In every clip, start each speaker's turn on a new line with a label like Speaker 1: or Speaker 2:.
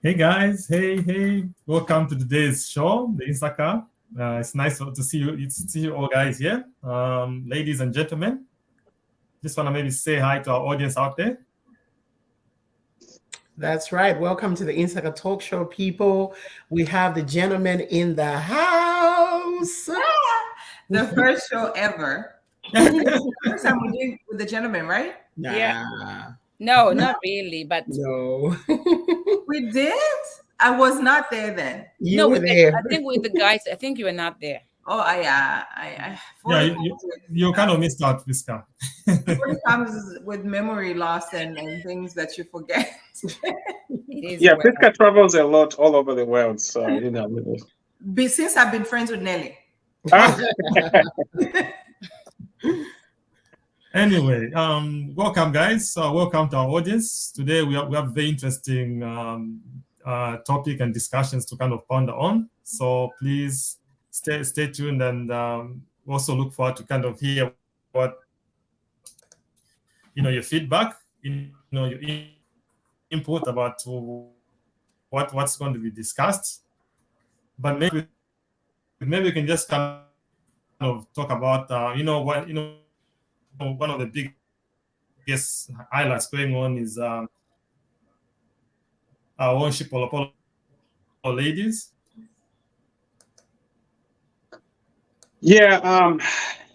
Speaker 1: Hey guys, hey, welcome to today's show, the Insaka. It's nice to see you. See you all guys here, ladies and gentlemen. Just want to maybe say hi to our audience out there.
Speaker 2: That's right. Welcome to the Insaka Talk Show, people. We have the gentleman in the house.
Speaker 3: The first show ever. First time we did with the gentleman, right?
Speaker 2: Nah.
Speaker 4: Yeah. No, not really, but
Speaker 2: No.
Speaker 3: We did? I was not there then.
Speaker 2: You were there.
Speaker 4: I think with the guys, I think you were not there.
Speaker 3: Oh,
Speaker 1: You kind of missed out, Visca.
Speaker 3: It comes with memory loss and things that you forget.
Speaker 5: Pisca travels a lot all over the world, so you know.
Speaker 3: Since I've been friends with Nelly.
Speaker 1: Anyway, welcome guys. Welcome to our audience. Today we have very interesting topic and discussions to kind of ponder on. So please stay tuned and also look forward to kind of hear what your feedback, your input about what's going to be discussed. But maybe we can just kind of talk about one of the biggest highlights going on is our own Shipolopolo ladies.
Speaker 5: Yeah,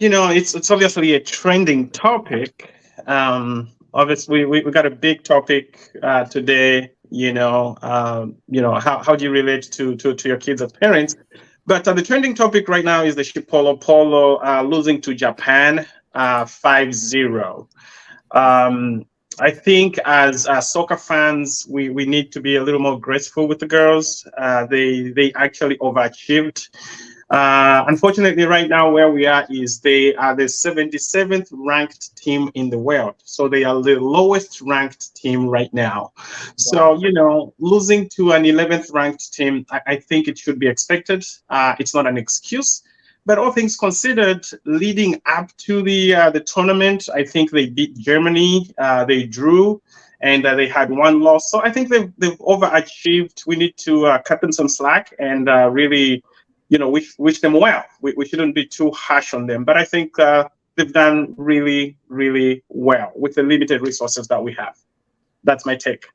Speaker 5: it's obviously a trending topic. Obviously, we got a big topic today. How do you relate to your kids as parents? But the trending topic right now is the Shipolopolo losing to Japan 5-0. I think as soccer fans, we need to be a little more graceful with the girls. They actually overachieved. Unfortunately, right now where we are is they are the 77th ranked team in the world. So they are the lowest ranked team right now. Wow. So, losing to an 11th ranked team, I think it should be expected. It's not an excuse. But all things considered, leading up to the tournament, I think they beat Germany, they drew, and they had one loss. So I think they've overachieved. We need to cut them some slack and really, wish them well. We shouldn't be too harsh on them. But I think they've done really, really well with the limited resources that we have. That's my take.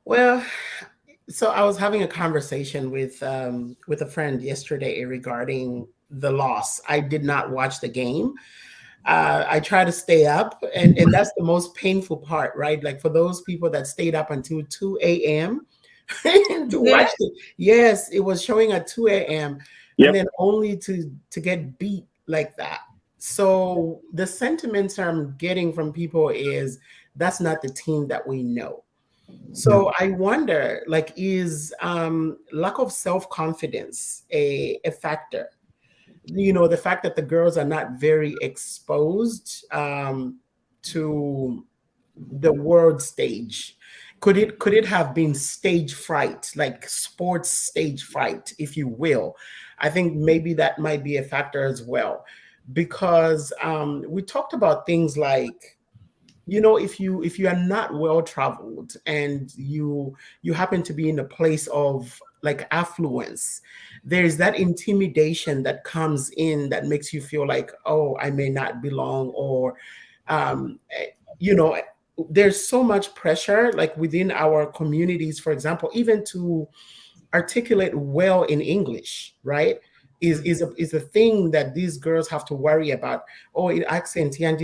Speaker 2: Well, so I was having a conversation with a friend yesterday regarding the loss. I did not watch the game. I try to stay up, and that's the most painful part, right? Like for those people that stayed up until 2 a.m. to watch it. Yes, it was showing at 2 a.m. Yep. And then only to get beat like that. So the sentiments I'm getting from people is that's not the team that we know. So I wonder, is lack of self-confidence a factor? The fact that the girls are not very exposed to the world stage. Could it have been stage fright, like sports stage fright, if you will? I think maybe that might be a factor as well, because we talked about things like, if you are not well traveled and you happen to be in a place of like affluence, there's that intimidation that comes in that makes you feel like, oh, I may not belong, or there's so much pressure like within our communities, for example, even to articulate well in English, right? Is a thing that these girls have to worry about. Oh, in accent, like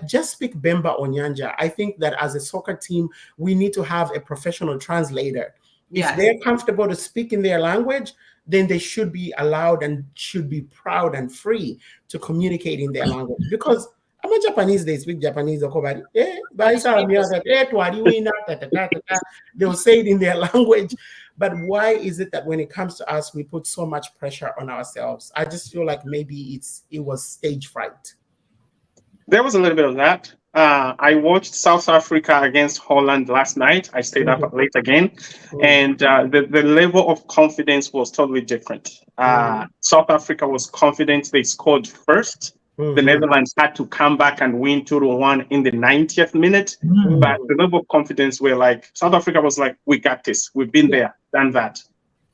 Speaker 2: just speak Bemba Onyanja. I think that as a soccer team, we need to have a professional translator. Yes. If they're comfortable to speak in their language, then they should be allowed and should be proud and free to communicate in their language. Because I'm a Japanese, they speak Japanese. They'll say it in their language. But why is it that when it comes to us, we put so much pressure on ourselves? I just feel like maybe it was stage fright.
Speaker 5: There was a little bit of that. I watched South Africa against Holland last night. I stayed up late again. And the level of confidence was totally different. South Africa was confident. They scored first. The Netherlands had to come back and win 2-1 in the 90th minute. But the level of confidence were like, South Africa was like, we got this. We've been there, done that.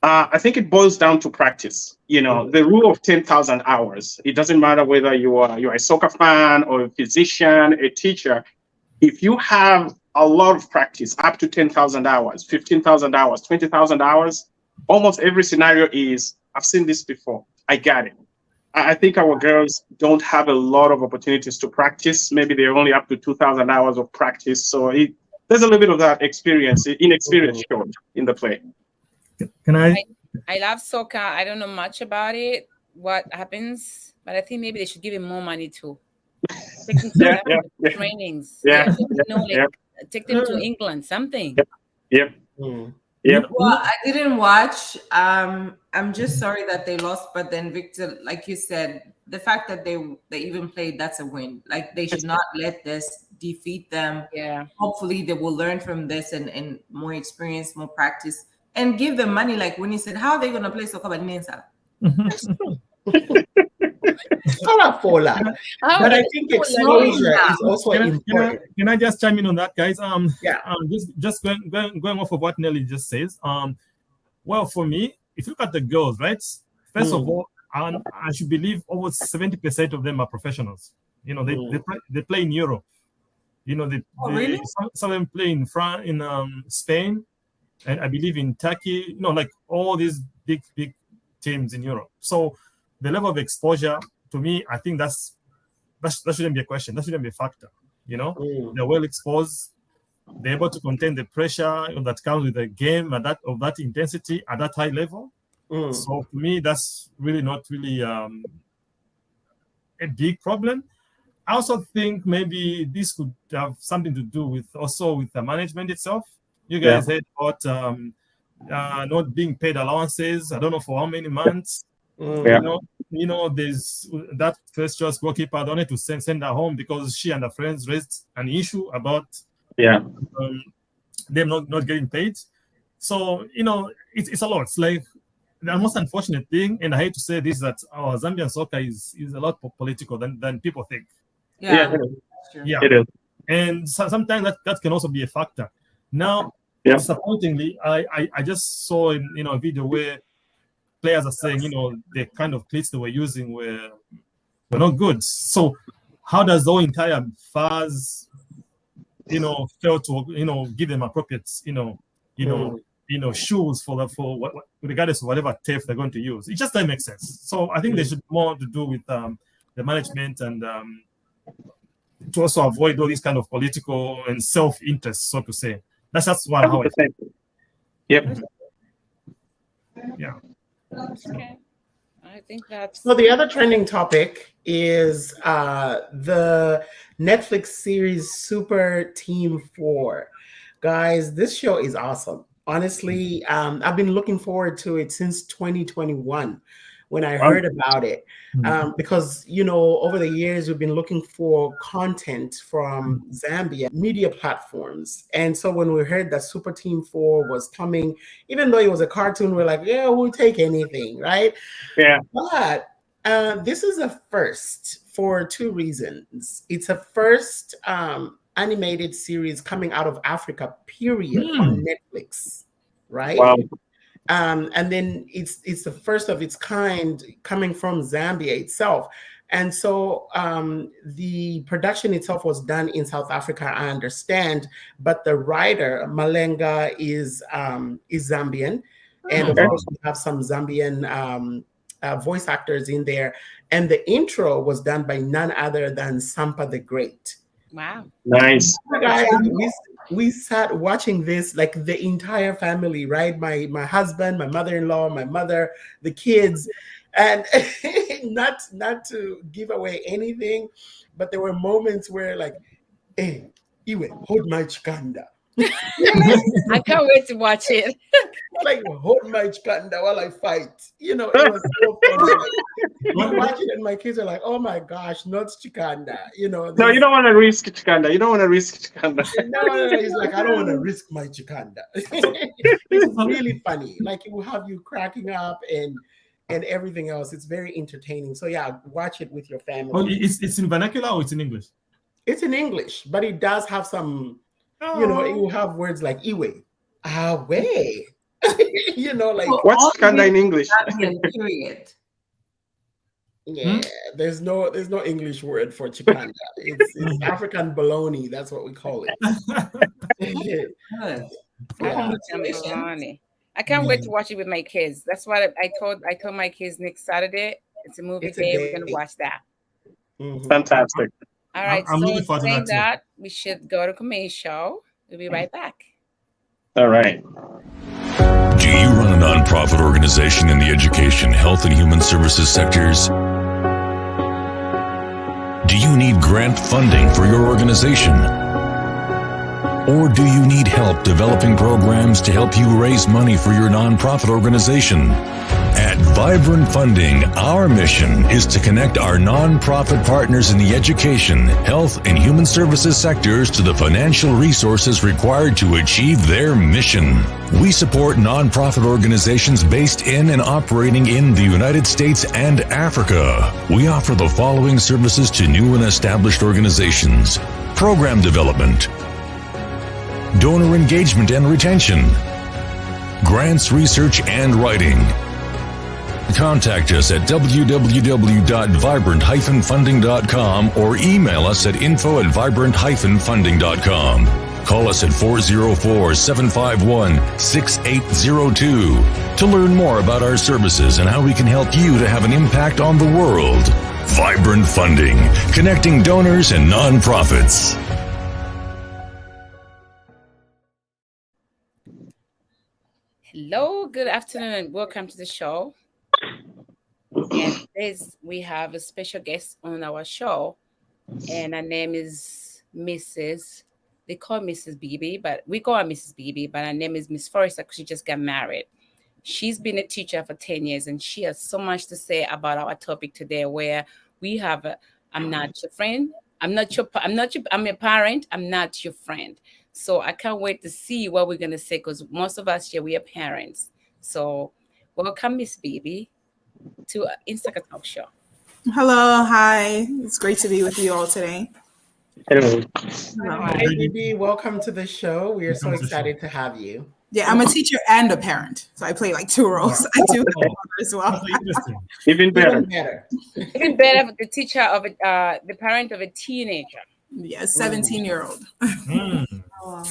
Speaker 5: I think it boils down to practice. You know, the rule of 10,000 hours. It doesn't matter whether you're a soccer fan or a physician, a teacher. If you have a lot of practice, up to 10,000 hours, 15,000 hours, 20,000 hours, almost every scenario is, I've seen this before. I got it. I think our girls don't have a lot of opportunities to practice. Maybe they're only up to 2,000 hours of practice. So there's a little bit of that inexperience shown in the play.
Speaker 1: Can I?
Speaker 4: I love soccer. I don't know much about it, what happens, but I think maybe they should give him more money too. Take them to trainings. Take them to England, something.
Speaker 3: Well, I didn't watch. I'm just sorry that they lost. But then, Victor, like you said, the fact that they even played, that's a win. Like, they should not let this defeat them.
Speaker 4: Yeah.
Speaker 3: Hopefully, they will learn from this and more experience, more practice, and give them money. Like when you said, how are they going to play soccer?
Speaker 2: But I think exposure is also important.
Speaker 1: Can I just chime in on that, guys? Just going off of what Nelly just says. Well, for me, if you look at the girls, right? First of all, I should believe over 70% of them are professionals. You know, they play in Europe. You know,
Speaker 3: really?
Speaker 1: Some of them play in France, in Spain, and I believe in Turkey. You know, like all these big teams in Europe. So the level of exposure, to me, I think that shouldn't be a question. That shouldn't be a factor. You know, they're well exposed. They're able to contain the pressure that comes with the game of that intensity at that high level. So for me, that's really not really a big problem. I also think maybe this could have something to do with the management itself. You guys heard about not being paid allowances. I don't know for how many months. You know, there's that first choice goalkeeper. They need to send her home because she and her friends raised an issue about them not getting paid. So you know, it's a lot. It's like the most unfortunate thing, and I hate to say this, that our Zambian soccer is a lot more political than people think.
Speaker 5: It is.
Speaker 1: And sometimes that can also be a factor. Now, disappointingly, I just saw in a video where players are saying, you know, the kind of cleats they were using were not good. So how does the entire FAS, you know, fail to, you know, give them appropriate, shoes for what, regardless of whatever tape they're going to use? It just doesn't make sense. So I think they should more to do with the management and to also avoid all these kind of political and self-interest, so to say. That's just how I think.
Speaker 5: Yep.
Speaker 1: Yeah.
Speaker 4: Okay. I think that's.
Speaker 2: So the other trending topic is the Netflix series Super Team 4. Guys, this show is awesome. Honestly, I've been looking forward to it since 2021 when I heard about it. Because, you know, over the years, we've been looking for content from Zambia media platforms. And so when we heard that Super Team 4 was coming, even though it was a cartoon, we're like, yeah, we'll take anything, right?
Speaker 5: Yeah.
Speaker 2: But this is a first for two reasons. It's a first animated series coming out of Africa, period, on Netflix, right?
Speaker 5: Wow.
Speaker 2: And then it's the first of its kind coming from Zambia itself. And so the production itself was done in South Africa, I understand, but the writer, Malenga, is Zambian. And of course, we have some Zambian voice actors in there. And the intro was done by none other than Sampa the Great.
Speaker 4: Wow.
Speaker 5: Nice.
Speaker 2: Guys, we sat watching this, like the entire family, right? My husband, my mother-in-law, my mother, the kids, and not to give away anything, but there were moments where like, hey, Iwe, hold my chikanda.
Speaker 4: I can't wait to watch it.
Speaker 2: Like, hold my chikanda while I fight. You know, it was so funny. Like, watch it and my kids are like, oh my gosh, not chikanda. You know.
Speaker 5: No, you don't want to risk chikanda. You don't want to risk chikanda.
Speaker 2: No, he's like, I don't want to risk my chikanda. It's really funny. Like, it will have you cracking up, and and everything else. It's very entertaining. So yeah, watch it with your family.
Speaker 1: Oh, it's in vernacular or it's in English?
Speaker 2: It's in English, but it does have some, you know, it will have words like iwe, way. You know, like
Speaker 5: what's Kanda in English?
Speaker 3: Period.
Speaker 2: Yeah, there's no English word for chikanda. It's African bologna. That's what we call it.
Speaker 3: Congratulations.
Speaker 4: I can't wait to watch it with my kids. That's what I told my kids next Saturday. It's a movie day. We're gonna watch that.
Speaker 5: Fantastic.
Speaker 4: All right.
Speaker 1: I'm looking forward to
Speaker 4: saying
Speaker 1: that
Speaker 4: we should go to commercial. We'll be right back.
Speaker 5: All right.
Speaker 6: Do you run a nonprofit organization in the education, health, and human services sectors? Do you need grant funding for your organization? Or do you need help developing programs to help you raise money for your nonprofit organization? At Vibrant Funding, our mission is to connect our nonprofit partners in the education, health, and human services sectors to the financial resources required to achieve their mission. We support nonprofit organizations based in and operating in the United States and Africa. We offer the following services to new and established organizations: program development, donor engagement and retention, grants research and writing. Contact us at www.vibrant-funding.com or email us at info@vibrant-funding.com. Call us at 404-751-6802 to learn more about our services and how we can help you to have an impact on the world. Vibrant Funding, connecting donors and nonprofits.
Speaker 4: Hello, good afternoon, and welcome to the show. And we have a special guest on our show, and her name is Mrs. They call Mrs. BB, but we call her Mrs. BB, but her name is Miss Forrester because she just got married. She's been a teacher for 10 years, and she has so much to say about our topic today, where we have I'm not your friend. I'm a parent. I'm not your friend. So I can't wait to see what we're going to say, because most of us here, we are parents. So welcome, Miss BB, to Insaka Talk Show.
Speaker 7: Hello, hi. It's great to be with you all today.
Speaker 5: Hello.
Speaker 2: Hi, BB. Welcome to the show. We are so excited to have you.
Speaker 7: Yeah, I'm a teacher and a parent, so I play like two roles. I do that as well.
Speaker 5: Even better.
Speaker 4: Even better, the teacher of the parent of a teenager.
Speaker 7: Yes, 17-year-old.
Speaker 3: Oh,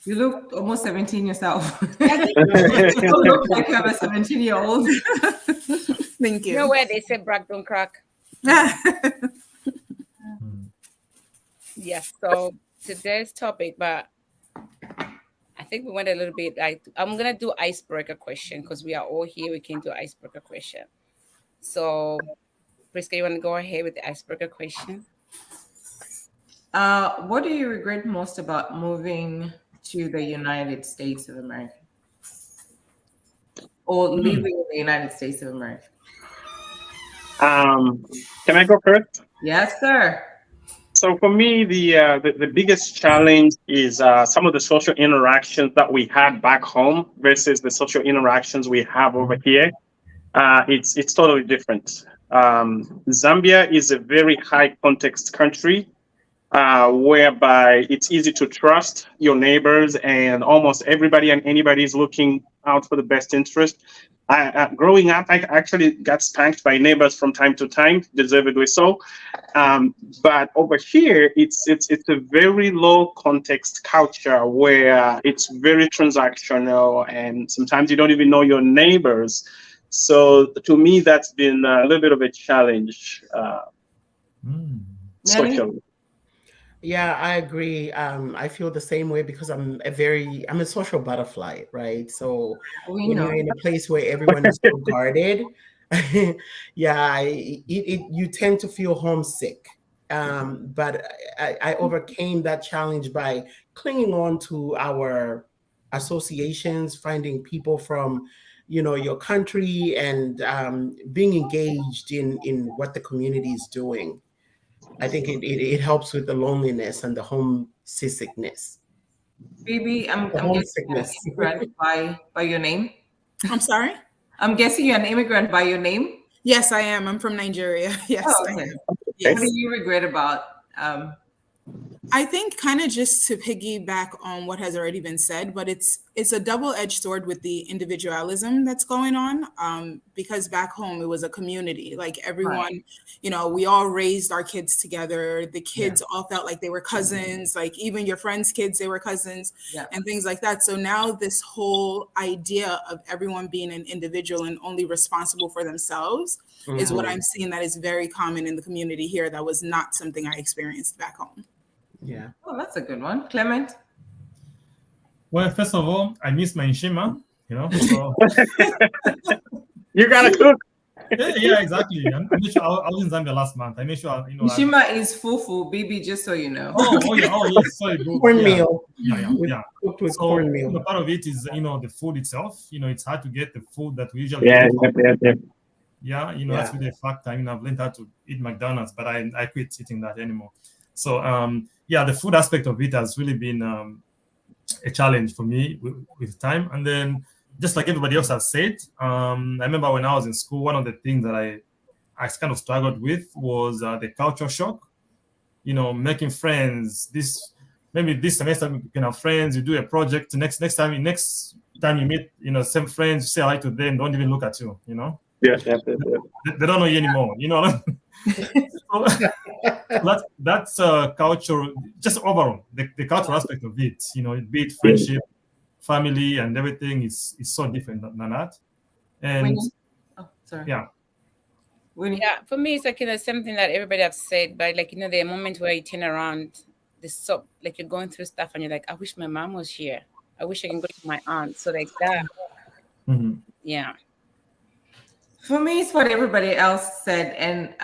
Speaker 3: you look almost 17 yourself.
Speaker 7: Thank
Speaker 3: You look like you have a 17-year-old.
Speaker 7: Thank you.
Speaker 4: You know where they say brag don't crack? Yes, so today's topic, but I think we went a little bit like, I'm going to do icebreaker question because we are all here. We can do icebreaker question. So, Priska, you want to go ahead with the icebreaker question?
Speaker 3: What do you regret most about moving to the United States of America? Or living in the United States of America?
Speaker 5: Can I go first?
Speaker 3: Yes, sir.
Speaker 5: So for me, the biggest challenge is some of the social interactions that we had back home versus the social interactions we have over here. It's totally different. Zambia is a very high context country, whereby it's easy to trust your neighbors, and almost everybody and anybody is looking out for the best interest. Growing up, I actually got spanked by neighbors from time to time, deservedly so. But over here, it's a very low context culture where it's very transactional, and sometimes you don't even know your neighbors. So to me, that's been a little bit of a challenge socially.
Speaker 2: Yeah, I agree. I feel the same way because I'm a social butterfly, right? So when you're in a place where everyone is so guarded, you tend to feel homesick. But I overcame that challenge by clinging on to our associations, finding people from, your country, and being engaged in what the community is doing. I think it helps with the loneliness and the homesickness.
Speaker 3: Baby, I'm getting by your name.
Speaker 7: I'm sorry?
Speaker 3: I'm guessing you're an immigrant by your name.
Speaker 7: Yes, I am. I'm from Nigeria. Yes,
Speaker 3: Oh,
Speaker 7: I
Speaker 3: okay.
Speaker 7: am.
Speaker 3: What
Speaker 7: Yes.
Speaker 3: do you regret about?
Speaker 7: I think kind of just to piggyback on what has already been said, but it's a double-edged sword with the individualism that's going on. Because back home it was a community, like everyone, we all raised our kids together. The kids all felt like they were cousins, like even your friends' kids, they were cousins, and things like that. So now this whole idea of everyone being an individual and only responsible for themselves is what I'm seeing that is very common in the community here. That was not something I experienced back home.
Speaker 2: Yeah.
Speaker 3: Oh, that's a good one. Clement?
Speaker 1: Well, first of all, I miss my Nshima, so
Speaker 5: You gotta cook.
Speaker 1: yeah, exactly. I made sure I was in Zambia last month. I made sure,
Speaker 3: Nshima is fufu, baby, just so you know.
Speaker 1: Oh yes, sorry, good.
Speaker 2: Cornmeal.
Speaker 1: Yeah.
Speaker 2: Cooked with
Speaker 1: So
Speaker 2: cornmeal.
Speaker 1: part of it is the food itself. It's hard to get the food that we usually
Speaker 5: Yeah,
Speaker 1: get.
Speaker 5: yeah.
Speaker 1: That's really a factor. I've learned how to eat McDonald's, but I quit eating that anymore. So the food aspect of it has really been a challenge for me with time. And then just like everybody else has said, I remember when I was in school, one of the things that I kind of struggled with was the culture shock. Making friends. Maybe this semester you can have friends. You do a project. Next time you meet same friends, you say hi to them. Don't even look at you.
Speaker 5: Yeah.
Speaker 1: They don't know you anymore. So that's culture. Just overall, the cultural aspect of it. Be it friendship, family, and everything is so different than that. And
Speaker 3: sorry.
Speaker 1: Yeah.
Speaker 4: Yeah, for me, it's like something that everybody have said, but like the moment where you turn around, like you're going through stuff, and you're like, I wish my mom was here. I wish I can go to my aunt. So like that.
Speaker 1: Mm-hmm.
Speaker 4: Yeah.
Speaker 3: For me, it's what everybody else said, and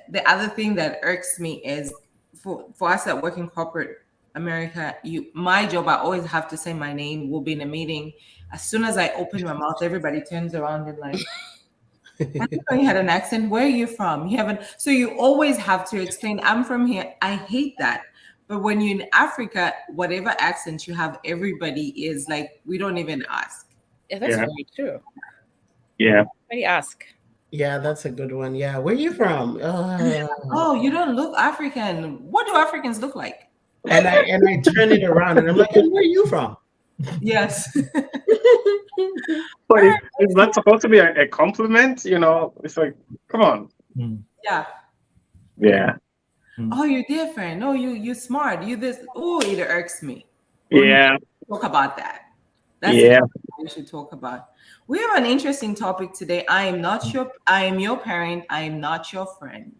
Speaker 3: the other thing that irks me is for us that work in corporate America. My job, I always have to say my name. We'll be in a meeting. As soon as I open my mouth, everybody turns around and like. I didn't know you had an accent. Where are you from? You haven't. So you always have to explain, I'm from here. I hate that. But when you're in Africa, whatever accent you have, everybody is like, we don't even ask.
Speaker 4: Yeah, that's very true.
Speaker 5: Yeah.
Speaker 4: Everybody ask.
Speaker 2: Yeah, that's a good one. Yeah. Where are you from?
Speaker 3: Oh, you don't look African. What do Africans look like?
Speaker 2: And I turn it around and I'm like, where are you from?
Speaker 3: Yes.
Speaker 5: But is that supposed to be a compliment? It's like, come on.
Speaker 3: Yeah.
Speaker 5: Yeah.
Speaker 3: Oh, you're different. Oh, you smart. You this. Oh, it irks me.
Speaker 5: Yeah.
Speaker 3: Talk about that. That's we should talk about. We have an interesting topic today. I am your parent. I am not your friend.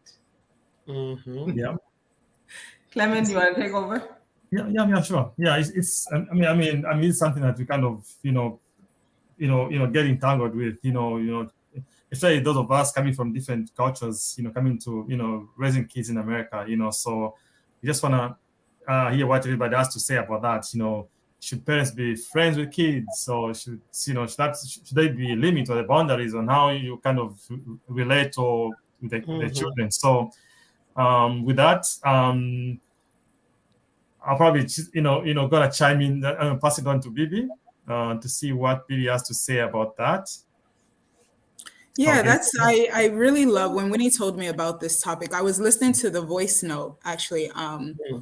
Speaker 2: Mm-hmm.
Speaker 1: Yeah.
Speaker 3: Clement, do you want to take over?
Speaker 1: Yeah, sure. Yeah, it's. It's something that we kind of, get entangled with. Especially those of us coming from different cultures. Coming to raising kids in America. So you just wanna hear what everybody has to say about that. Should parents be friends with kids, or should they be limits or the boundaries on how you kind of relate with the children? So with that, I'll probably gonna chime in and pass it on to Bibi to see what Bibi has to say about that.
Speaker 7: Yeah, I really love when Winnie told me about this topic. I was listening to the voice note actually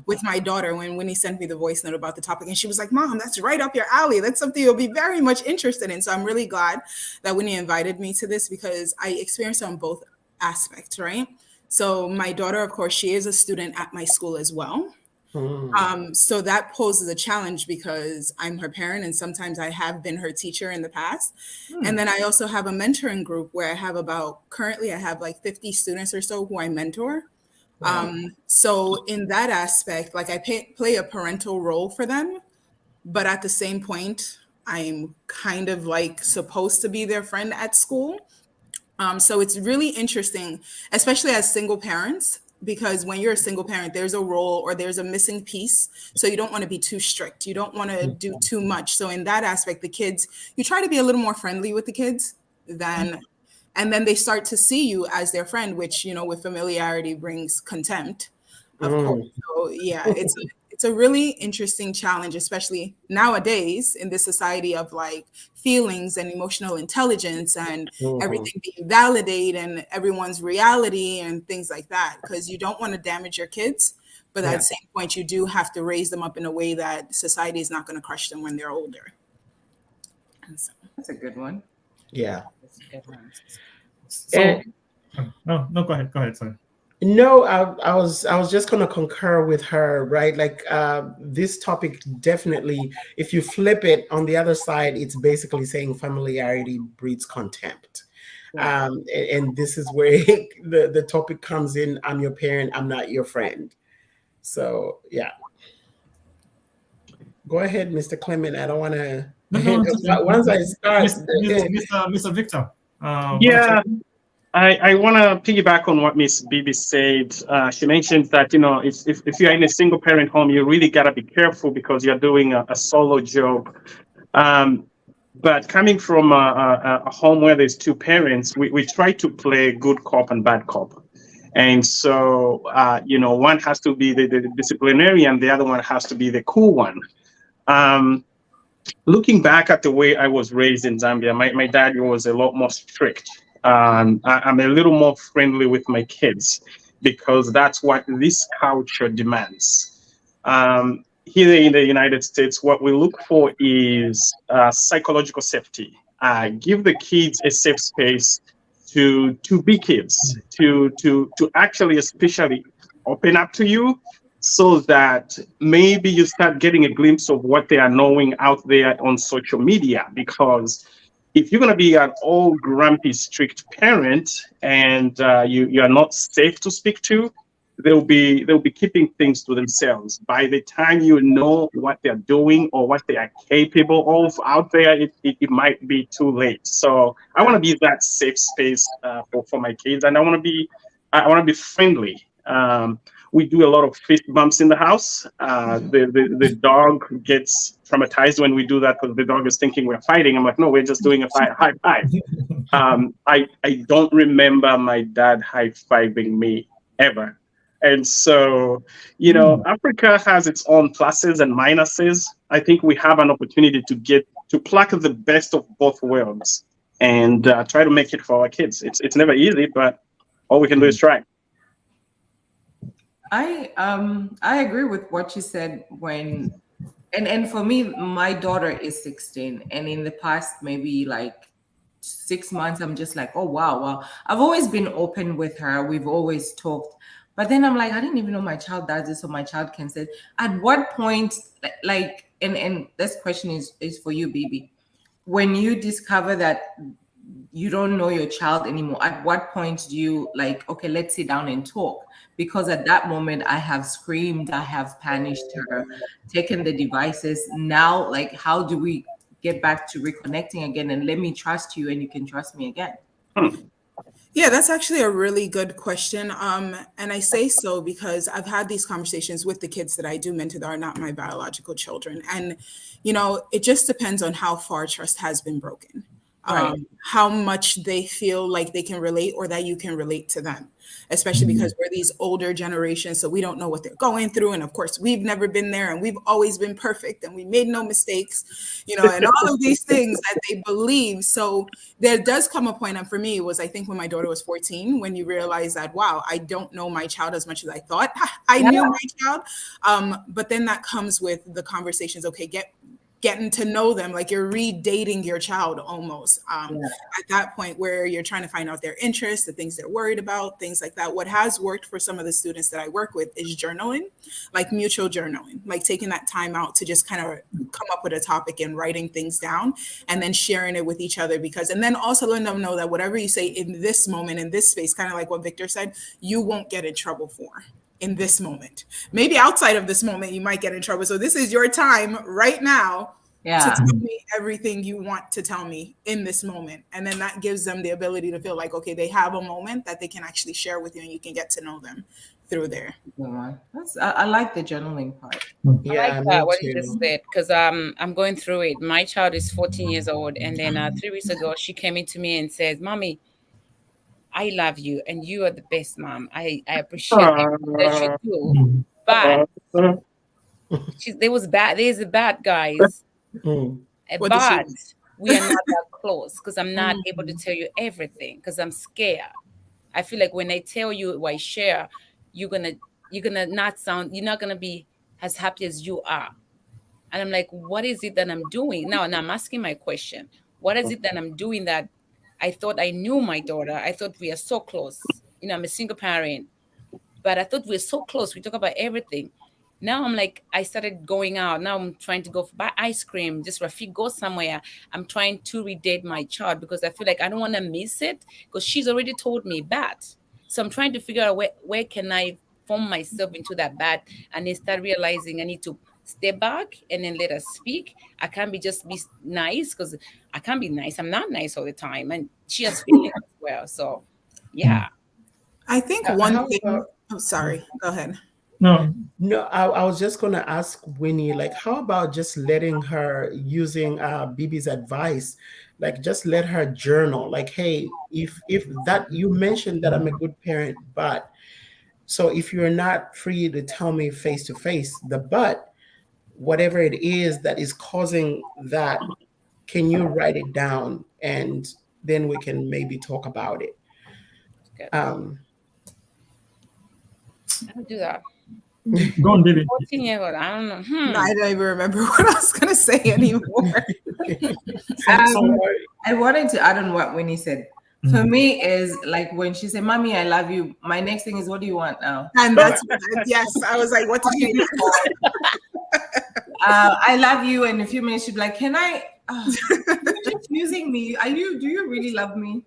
Speaker 7: with my daughter when Winnie sent me the voice note about the topic, and she was like, Mom, that's right up your alley. That's something you'll be very much interested in. So I'm really glad that Winnie invited me to this because I experienced it on both aspects, right? So my daughter, of course, she is a student at my school as well. So that poses a challenge because I'm her parent and sometimes I have been her teacher in the past. And then I also have a mentoring group where currently I have like 50 students or so who I mentor. Wow. So in that aspect, like I play a parental role for them, but at the same point, I'm kind of like supposed to be their friend at school. So it's really interesting, especially as single parents, because when you're a single parent, there's a role or there's a missing piece. So you don't want to be too strict. You don't want to do too much. So in that aspect, the kids, you try to be a little more friendly with the kids and then they start to see you as their friend, which, with familiarity brings contempt, of course. So yeah, it's it's a really interesting challenge, especially nowadays in this society of like feelings and emotional intelligence and everything being validated and everyone's reality and things like that, because you don't want to damage your kids. But at the same point, you do have to raise them up in a way that society is not going to crush them when they're older. And so,
Speaker 3: that's a good one.
Speaker 2: Yeah.
Speaker 4: That's a good one.
Speaker 1: So, no, go ahead. Sorry.
Speaker 2: No, I was just going to concur with her, right? Like this topic definitely, if you flip it on the other side, it's basically saying familiarity breeds contempt. And this is where the topic comes in. I'm your parent, I'm not your friend. So, yeah. Go ahead, Mr. Clement. I don't want to. Once I start.
Speaker 1: Mr. Victor.
Speaker 5: Yeah. I want to piggyback on what Miss Bibi said. She mentioned that, if you're in a single parent home, you really got to be careful because you're doing a solo job. But coming from a home where there's two parents, we try to play good cop and bad cop. And so, one has to be the disciplinarian, the other one has to be the cool one. Looking back at the way I was raised in Zambia, my dad was a lot more strict. I'm a little more friendly with my kids because that's what this culture demands. Here in the United States, what we look for is psychological safety. Give the kids a safe space to be kids, to actually especially open up to you so that maybe you start getting a glimpse of what they are knowing out there on social media. Because if you're going to be an old grumpy strict parent and you are not safe to speak to, they'll be keeping things to themselves. By the time you know what they're doing or what they are capable of out there, it might be too late. So I want to be that safe space for my kids, and I want to be friendly. We do a lot of fist bumps in the house. The dog gets traumatized when we do that because the dog is thinking we're fighting. I'm like, no, we're just doing a high five. I don't remember my dad high-fiving me ever. And so, Africa has its own pluses and minuses. I think we have an opportunity to pluck the best of both worlds and try to make it for our kids. It's never easy, but all we can do is try.
Speaker 3: I agree with what you said and for me, my daughter is 16, and in the past maybe like 6 months, I'm just like, oh wow. I've always been open with her. We've always talked. But then I'm like, I didn't even know my child does this, so my child can say, at what point, like, and this question is for you, Bibi. When you discover that you don't know your child anymore, at what point do you like, okay, let's sit down and talk? Because at that moment, I have screamed, I have punished her, taken the devices. Now, like, how do we get back to reconnecting again? And let me trust you and you can trust me again.
Speaker 7: Yeah, that's actually a really good question. And I say so because I've had these conversations with the kids that I do mentor that are not my biological children. And, it just depends on how far trust has been broken.
Speaker 3: Right.
Speaker 7: How much they feel like they can relate or that you can relate to them, especially because we're these older generations, so we don't know what they're going through. And of course, we've never been there and we've always been perfect and we made no mistakes, and all of these things that they believe. So there does come a point, and for me, it was, I think, when my daughter was 14, when you realize that, wow, I don't know my child as much as I thought I knew my child. But then that comes with the conversations, okay, getting to know them, like you're redating your child almost at that point where you're trying to find out their interests, the things they're worried about, things like that. What has worked for some of the students that I work with is journaling, like mutual journaling, like taking that time out to just kind of come up with a topic and writing things down and then sharing it with each other, and then also letting them know that whatever you say in this moment, in this space, kind of like what Victor said, you won't get in trouble for. In this moment, maybe outside of this moment, you might get in trouble. So this is your time right now to tell me everything you want to tell me in this moment. And then that gives them the ability to feel like, okay, they have a moment that they can actually share with you and you can get to know them through there.
Speaker 3: I like the journaling part.
Speaker 2: Yeah,
Speaker 4: I like that, what you just said, because I'm going through it. My child is 14 years old. And then 3 weeks ago, she came into me and says, Mommy, I love you and you are the best, Mom. I appreciate everything that you do. But There's a bad guys,
Speaker 7: What did
Speaker 4: but
Speaker 7: she-
Speaker 4: we are not that close because I'm not able to tell you everything because I'm scared. I feel like when I tell you what I share, you're gonna you're not gonna be as happy as you are. And I'm like, what is it that I'm doing now? And I'm asking my question. What is it that I'm doing that I thought I knew my daughter? I thought we are so close. I'm a single parent, but I thought we were so close. We talk about everything. Now I'm like, I started going out. Now I'm trying to go buy ice cream. Just Rafiq, go somewhere. I'm trying to redate my child because I feel like I don't want to miss it because she's already told me bad. So I'm trying to figure out where can I form myself into that bad and then start realizing I need to step back and then let her speak. I can't be nice because I can't be nice. I'm not nice all the time. And she has feelings as well. So yeah.
Speaker 7: I think one thing. I'm sorry. Go ahead.
Speaker 1: No.
Speaker 2: I was just going to ask Winnie, like, how about just letting her using Bibi's advice, like just let her journal, like, hey, if that you mentioned that I'm a good parent, but so if you're not free to tell me face to face, but whatever it is that is causing that, can you write it down and then we can maybe talk about it.
Speaker 4: I'll do that.
Speaker 1: Go on, Bibi.
Speaker 4: 14-year-old, I don't know.
Speaker 7: No, I don't even remember what I was going to say anymore.
Speaker 3: I wanted to add on what Winnie said. For me, is like when she said, "Mommy, I love you." My next thing is, "What do you want now?"
Speaker 7: And that's yes. I was like, "What did you do?"
Speaker 3: I love you. And in a few minutes, she'd be like, "Can I?" You're just using me. Do you really love me?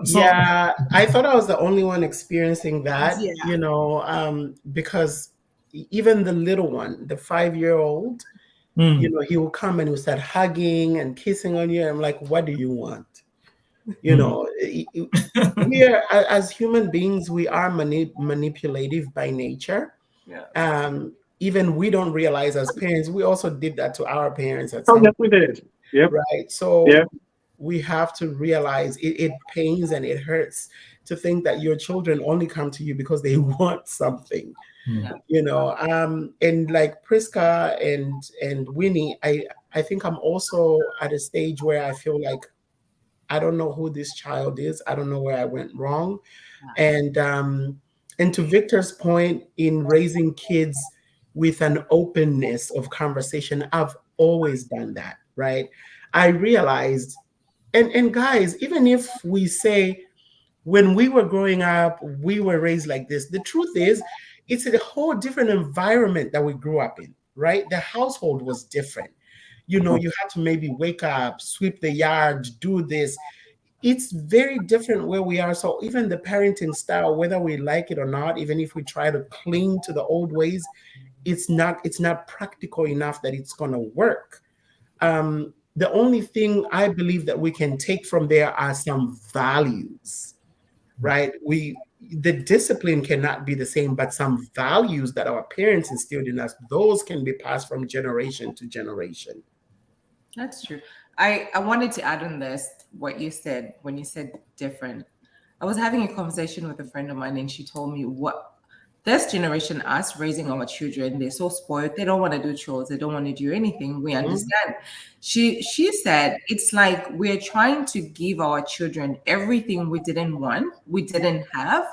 Speaker 2: Yeah, I thought I was the only one experiencing that,
Speaker 7: Yeah.
Speaker 2: because even the little one, the 5-year-old, he will come and he'll start hugging and kissing on you. I'm like, what do you want? We are, as human beings, we are manipulative by nature.
Speaker 3: Yeah.
Speaker 2: Even we don't realize as parents, we also did that to our parents at
Speaker 5: Oh,
Speaker 2: some
Speaker 5: yes, we did. Yep.
Speaker 2: right. So
Speaker 5: Yeah.
Speaker 2: we have to realize it pains and it hurts to think that your children only come to you because they want something. And like Priska and Winnie, I think I'm also at a stage where I feel like I don't know who this child is. I don't know where I went wrong. And to Victor's point, in raising kids with an openness of conversation, I've always done that, right? I realized, and guys, even if we say when we were growing up, we were raised like this, the truth is it's a whole different environment that we grew up in, right? The household was different. You had to maybe wake up, sweep the yard, do this. It's very different where we are. So even the parenting style, whether we like it or not, even if we try to cling to the old ways, it's not practical enough that it's going to work. The only thing I believe that we can take from there are some values, right? The discipline cannot be the same, but some values that our parents instilled in us, those can be passed from generation to generation.
Speaker 3: That's true. I wanted to add on this, what you said, when you said different. I was having a conversation with a friend of mine and she told me what this generation, us raising our children, they're so spoiled. They don't want to do chores. They don't want to do anything. We understand. She said, it's like we're trying to give our children everything we didn't want, we didn't have.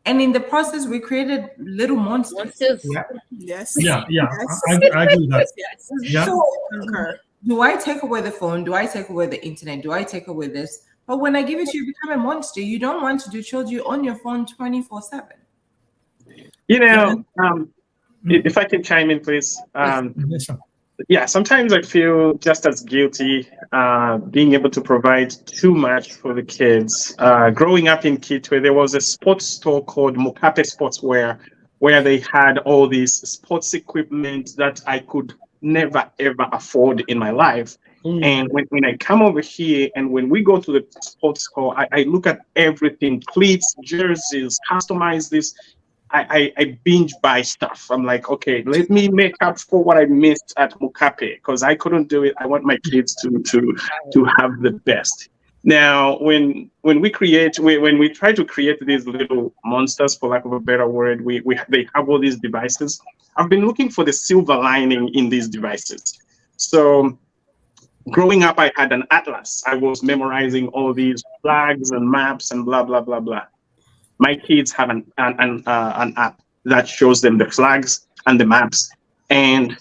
Speaker 3: And in the process, we created little monsters.
Speaker 2: Yeah.
Speaker 7: Yes.
Speaker 1: Yeah.
Speaker 7: Yes.
Speaker 1: I agree with that.
Speaker 7: Yes.
Speaker 1: Yeah.
Speaker 3: So,
Speaker 7: Concur.
Speaker 3: do I take away the phone? Do I take away the internet? Do I take away this? But when I give it to you, you become a monster. You don't want to do chores. You're on your phone 24/7.
Speaker 5: If I can chime in, please.
Speaker 1: Sure.
Speaker 5: Yeah, sometimes I feel just as guilty being able to provide too much for the kids. Growing up in Kitwe, there was a sports store called Mukape Sportswear where they had all these sports equipment that I could never, ever afford in my life. And when I come over here and when we go to the sports store, I look at everything, cleats, jerseys, customize this. I binge buy stuff. I'm like, okay, let me make up for what I missed at Mukape because I couldn't do it. I want my kids to have the best. Now, when we try to create these little monsters, for lack of a better word, they have all these devices. I've been looking for the silver lining in these devices. So growing up, I had an atlas. I was memorizing all these flags and maps and blah blah blah blah. My kids have an app that shows them the flags and the maps. And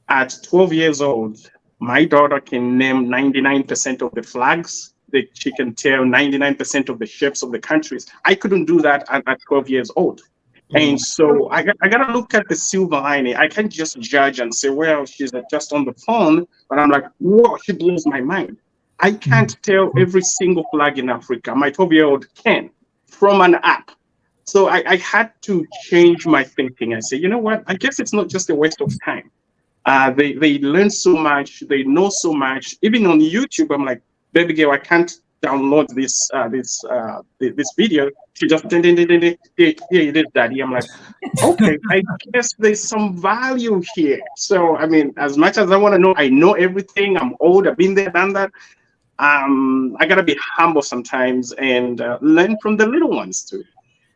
Speaker 5: at 12 years old, my daughter can name 99% of the flags. She can tell 99% of the shapes of the countries. I couldn't do that at 12 years old. And so I got to look at the silver lining. I can't just judge and say, well, she's just on the phone. But I'm like, whoa, she blows my mind. I can't tell every single flag in Africa. My 12-year-old can from an app. So I had to change my thinking. I say, you know what? I guess it's not just a waste of time. They learn so much. They know so much. Even on YouTube, I'm like, baby girl, I can't download this video. She just here it is, daddy. I'm like, okay, I guess there's some value here. So I mean, as much as I want to know, I know everything. I'm old. I've been there, done that. I gotta be humble sometimes and learn from the little ones too.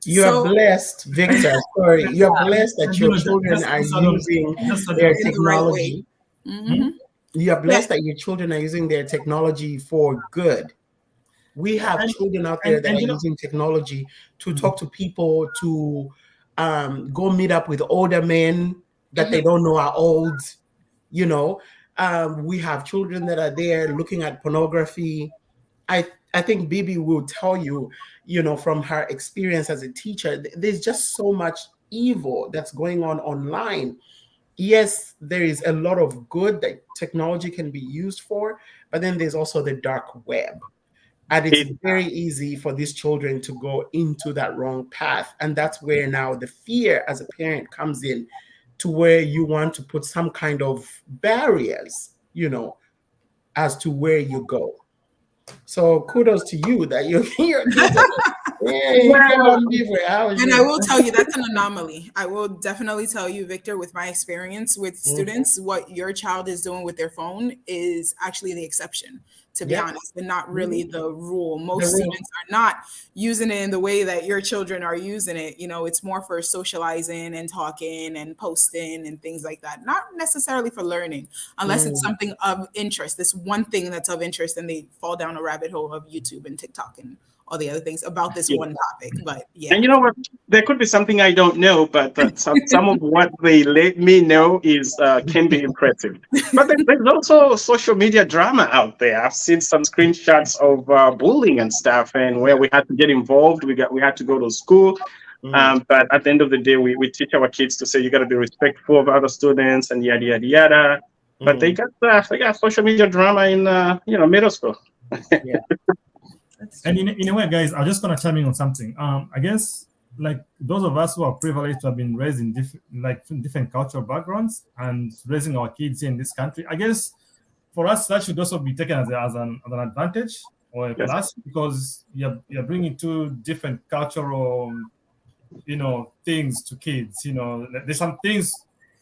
Speaker 2: You are blessed, Victor. Sorry, you are blessed that your children are using their technology. You are blessed that your children are using their technology for good. We have children out there that are using technology to talk to people, to go meet up with older men that they don't know are old. You know, we have children that are there looking at pornography. I think Bibi will tell you, you know, from her experience as a teacher, there's just so much evil that's going on online. Yes, there is a lot of good that technology can be used for, but then there's also the dark web. And it's very easy for these children to go into that wrong path. And that's where now the fear as a parent comes in, to where you want to put some kind of barriers, you know, as to where you go. So kudos to you that you're here.
Speaker 7: And I will tell you that's an anomaly. I will definitely tell you, Victor, with my experience with students, what your child is doing with their phone is actually the exception, to be honest, and not really the rule. Most students are not using it in the way that your children are using it. You know, it's more for socializing and talking and posting and things like that. Not necessarily for learning, unless it's something of interest. This one thing that's of interest, and they fall down a rabbit hole of YouTube and TikTok and all the other things about this one topic. But yeah.
Speaker 5: And you know what? There could be something I don't know, but some of what they let me know is can be impressive. But there's also social media drama out there. I've seen some screenshots of bullying and stuff, and where we had to get involved. We had to go to school. But at the end of the day, we teach our kids to say you got to be respectful of other students and yada yada yada. But they got social media drama in middle school.
Speaker 2: Yeah.
Speaker 1: And in a way, guys, I'm just gonna chime in on something. I guess like those of us who are privileged to have been raised in different cultural backgrounds and raising our kids here in this country, I guess for us that should also be taken as an advantage or a plus, because you're bringing two different cultural, things to kids. There's some things,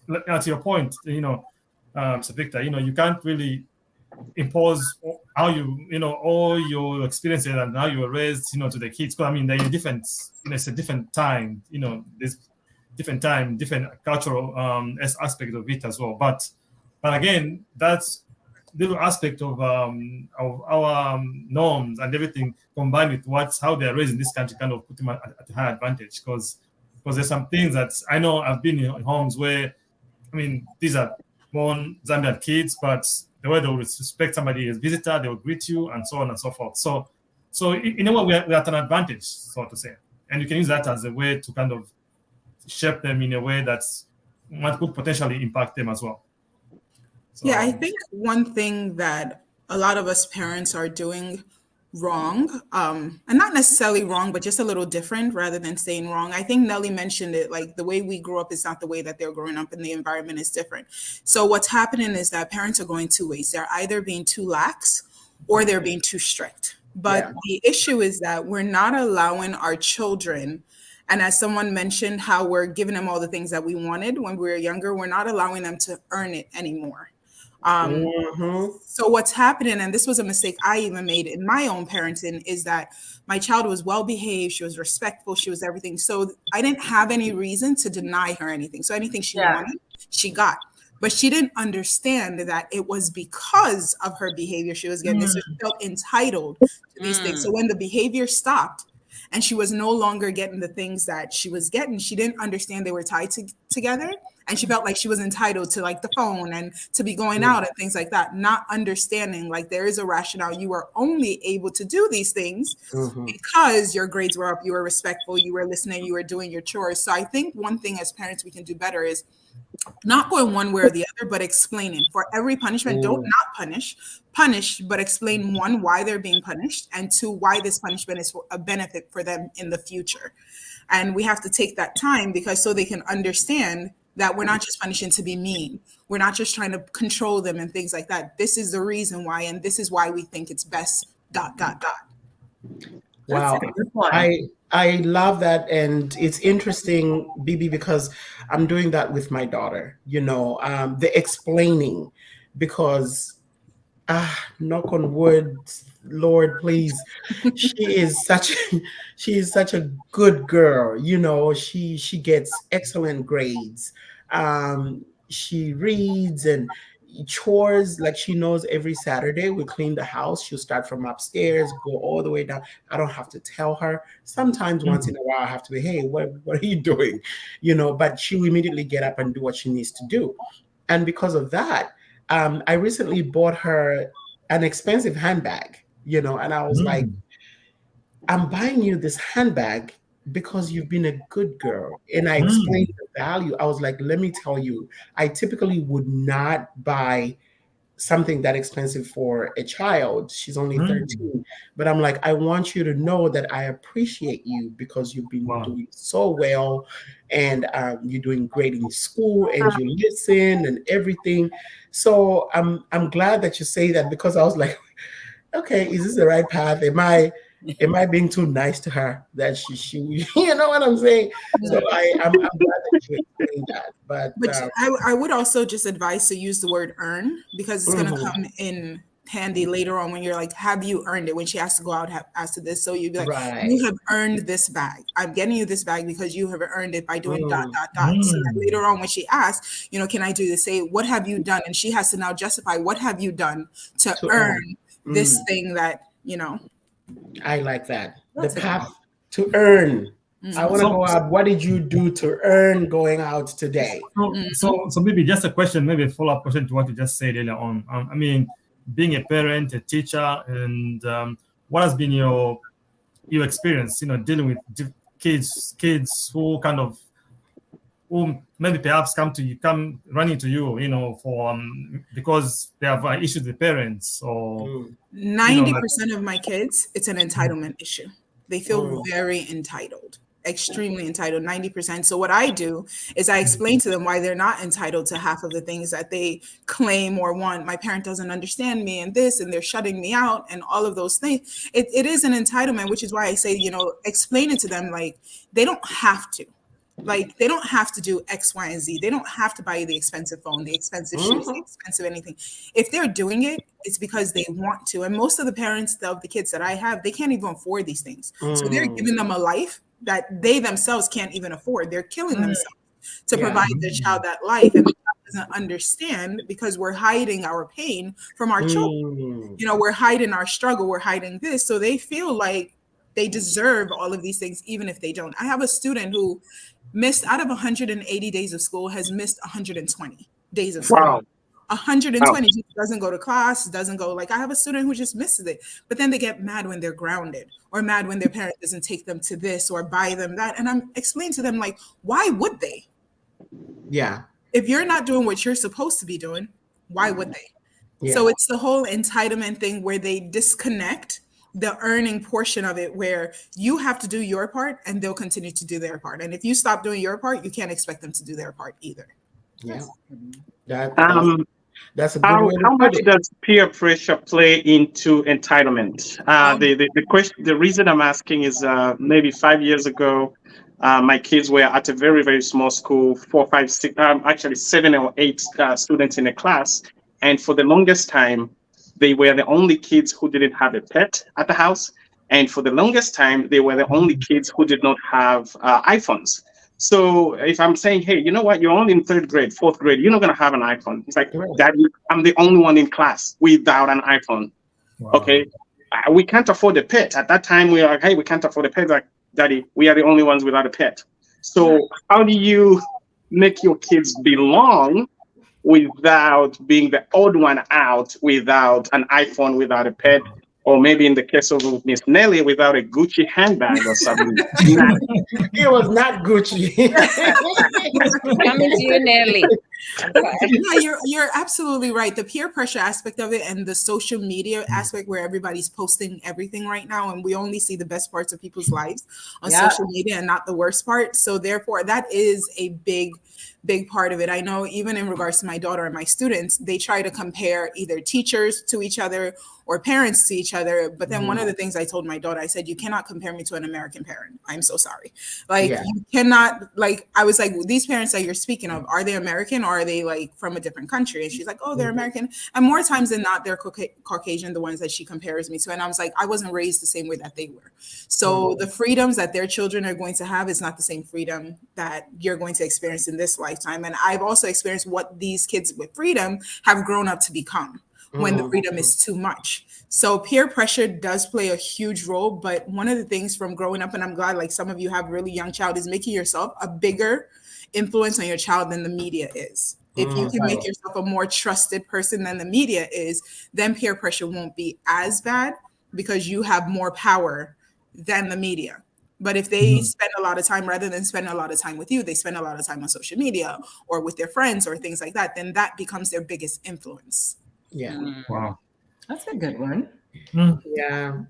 Speaker 1: to your point, so Victor, you can't really impose how all your experiences and how you were raised, to the kids. Because I mean, they're different. It's a different time. There's different time, different cultural aspect of it as well. But again, that's little aspect of our norms and everything combined with how they're raised in this country kind of put them at a high advantage. Because there's some things that I know I've been in homes where, I mean, these are born Zambian kids, but the way they will respect somebody as visitor, they will greet you, and so on and so forth. So in a way, we're at an advantage, so to say, and you can use that as a way to kind of shape them in a way that could potentially impact them as well. So,
Speaker 7: yeah, I think one thing that a lot of us parents are doing wrong, and not necessarily wrong, but just a little different rather than saying wrong. I think Nelly mentioned it, like the way we grew up is not the way that they're growing up, and the environment is different. So what's happening is that parents are going two ways. They're either being too lax or they're being too strict. But the issue is that we're not allowing our children, and as someone mentioned, how we're giving them all the things that we wanted when we were younger, we're not allowing them to earn it anymore. So what's happening, and this was a mistake I even made in my own parenting, is that my child was well behaved, she was respectful, she was everything. So I didn't have any reason to deny her anything. So anything she wanted, she got. But she didn't understand that it was because of her behavior she was getting this. So she felt entitled to these things. So when the behavior stopped and she was no longer getting the things that she was getting, she didn't understand they were tied together. And she felt like she was entitled to like the phone and to be going out and things like that, not understanding like there is a rationale. You were only able to do these things because your grades were up, you were respectful, you were listening, you were doing your chores. So I think one thing as parents we can do better is not going one way or the other, but explaining. For every punishment, don't not punish, but explain, one, why they're being punished, and two, why this punishment is for a benefit for them in the future. And we have to take that time because so they can understand that we're not just punishing to be mean. We're not just trying to control them and things like that. This is the reason why, and this is why we think it's best, ...
Speaker 2: Wow. I love that. And it's interesting, Bibi, because I'm doing that with my daughter, the explaining, because knock on wood, Lord, please, she is such a good girl. She gets excellent grades. She reads and chores, like she knows every Saturday we clean the house. She'll start from upstairs, go all the way down. I don't have to tell her. Sometimes once in a while I have to be, hey, what are you doing? But she'll immediately get up and do what she needs to do. And because of that, I recently bought her an expensive handbag, and I was like, I'm buying you this handbag because you've been a good girl. And I explained the value. I was like, let me tell you, I typically would not buy something that expensive for a child. She's only 13. But I'm like, I want you to know that I appreciate you because you've been doing so well. And you're doing great in school and you listen and everything. So I'm glad that you say that, because I was like, okay, is this the right path? Am I being too nice to her that she you know what I'm saying? So I'm glad that you explained that. But
Speaker 7: I would also just advise to use the word earn, because it's going to come in handy later on when you're like, have you earned it? When she has to go out after this. So you'd be like, you have earned this bag. I'm getting you this bag because you have earned it by doing ... So that later on when she asks, can I do this? Say, what have you done? And she has to now justify, what have you done to earn this thing that,
Speaker 2: I like that. The path to earn. I want to go out. What did you do to earn going out today?
Speaker 1: So maybe just a question, maybe a follow-up question to what you just said earlier on. I mean, being a parent, a teacher, and what has been your experience, dealing with kids who kind of, who maybe perhaps come running to you, for because they have issues with parents, or
Speaker 7: 90% of my kids, it's an entitlement issue. They feel very entitled, extremely entitled, 90%. So what I do is I explain to them why they're not entitled to half of the things that they claim or want. My parent doesn't understand me and this, and they're shutting me out and all of those things. It is an entitlement, which is why I say, explain it to them like they don't have to. Like they don't have to do X, Y, and Z. They don't have to buy you the expensive phone, the expensive shoes, the expensive anything. If they're doing it, it's because they want to. And most of the parents of the kids that I have, they can't even afford these things. So they're giving them a life that they themselves can't even afford. They're killing themselves to provide their child that life. And the child doesn't understand because we're hiding our pain from our children. We're hiding our struggle. We're hiding this. So they feel like they deserve all of these things, even if they don't. I have a student who missed out of 180 days of school, has missed 120 days of school. 120. He doesn't go to class, doesn't go. Like I have a student who just misses it, but then they get mad when they're grounded, or mad when their parent doesn't take them to this or buy them that. And I'm explaining to them, like, why would they?
Speaker 2: Yeah.
Speaker 7: If you're not doing what you're supposed to be doing, why would they? Yeah. So it's the whole entitlement thing where they disconnect the earning portion of it, where you have to do your part and they'll continue to do their part. And if you stop doing your part, you can't expect them to do their part either.
Speaker 2: Yeah. That's a good way to
Speaker 5: how
Speaker 2: put
Speaker 5: much
Speaker 2: it.
Speaker 5: does peer pressure play into entitlement? The question, the reason I'm asking is maybe 5 years ago, my kids were at a very, very small school, 4, 5, 6, actually 7 or 8 students in a class. And for the longest time, they were the only kids who didn't have a pet at the house. And for the longest time, they were the only kids who did not have iPhones. So if I'm saying, hey, you know what, you're only in 3rd grade, 4th grade, you're not going to have an iPhone. It's like, Daddy, I'm the only one in class without an iPhone. Wow. Okay. We can't afford a pet. At that time, we were like, hey, we can't afford a pet. Like, Daddy, we are the only ones without a pet. So how do you make your kids belong without being the odd one out, without an iPhone, without a pet, or maybe in the case of Miss Nelly, without a Gucci handbag or something?
Speaker 2: It was not Gucci.
Speaker 4: Coming to you, Nelly.
Speaker 7: Yeah, you're absolutely right. The peer pressure aspect of it and the social media aspect where everybody's posting everything right now, and we only see the best parts of people's lives on social media and not the worst part. So therefore, that is a big part of it. I know even in regards to my daughter and my students, they try to compare either teachers to each other or parents to each other. But then one of the things I told my daughter, I said, you cannot compare me to an American parent. I'm so sorry. Like you cannot, like, I was like, these parents that you're speaking of, are they American or are they like from a different country? And she's like, oh, they're American. And more times than not, they're Caucasian, the ones that she compares me to. And I was like, I wasn't raised the same way that they were. So the freedoms that their children are going to have is not the same freedom that you're going to experience in this lifetime. And I've also experienced what these kids with freedom have grown up to become when the freedom is too much. So peer pressure does play a huge role. But one of the things from growing up, and I'm glad like some of you have really young child, is making yourself a bigger influence on your child than the media is. If you can make yourself a more trusted person than the media is, then peer pressure won't be as bad because you have more power than the media. But if they spend a lot of time, rather than spend a lot of time with you, they spend a lot of time on social media or with their friends or things like that, then that becomes their biggest influence.
Speaker 2: Yeah.
Speaker 1: Wow.
Speaker 3: That's a good one.
Speaker 2: Yeah.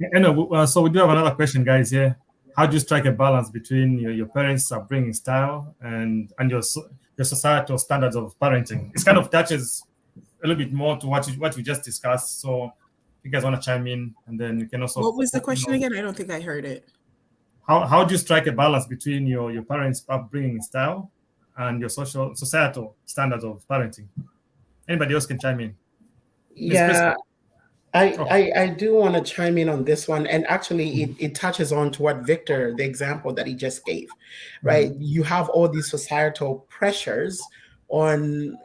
Speaker 1: So we do have another question, guys. Here, how do you strike a balance between your parents' upbringing style and your societal standards of parenting? It kind of touches a little bit more to what we just discussed. So, if you guys want to chime in, and then you can also.
Speaker 7: What was the question again? I don't think I heard it.
Speaker 1: How do you strike a balance between your parents' upbringing style and your societal standards of parenting? Anybody else can chime in.
Speaker 2: Yeah, I do want to chime in on this one. And actually, it touches on to what Victor, the example that he just gave, right? You have all these societal pressures on,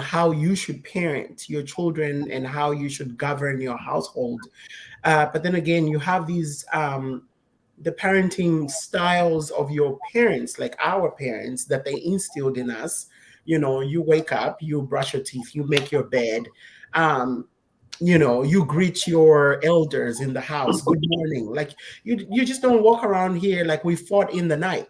Speaker 2: how you should parent your children and how you should govern your household. But then again, you have these the parenting styles of your parents, like our parents, that they instilled in us. You wake up, you brush your teeth, you make your bed, you greet your elders in the house, good morning. Like you just don't walk around here like we fought in the night.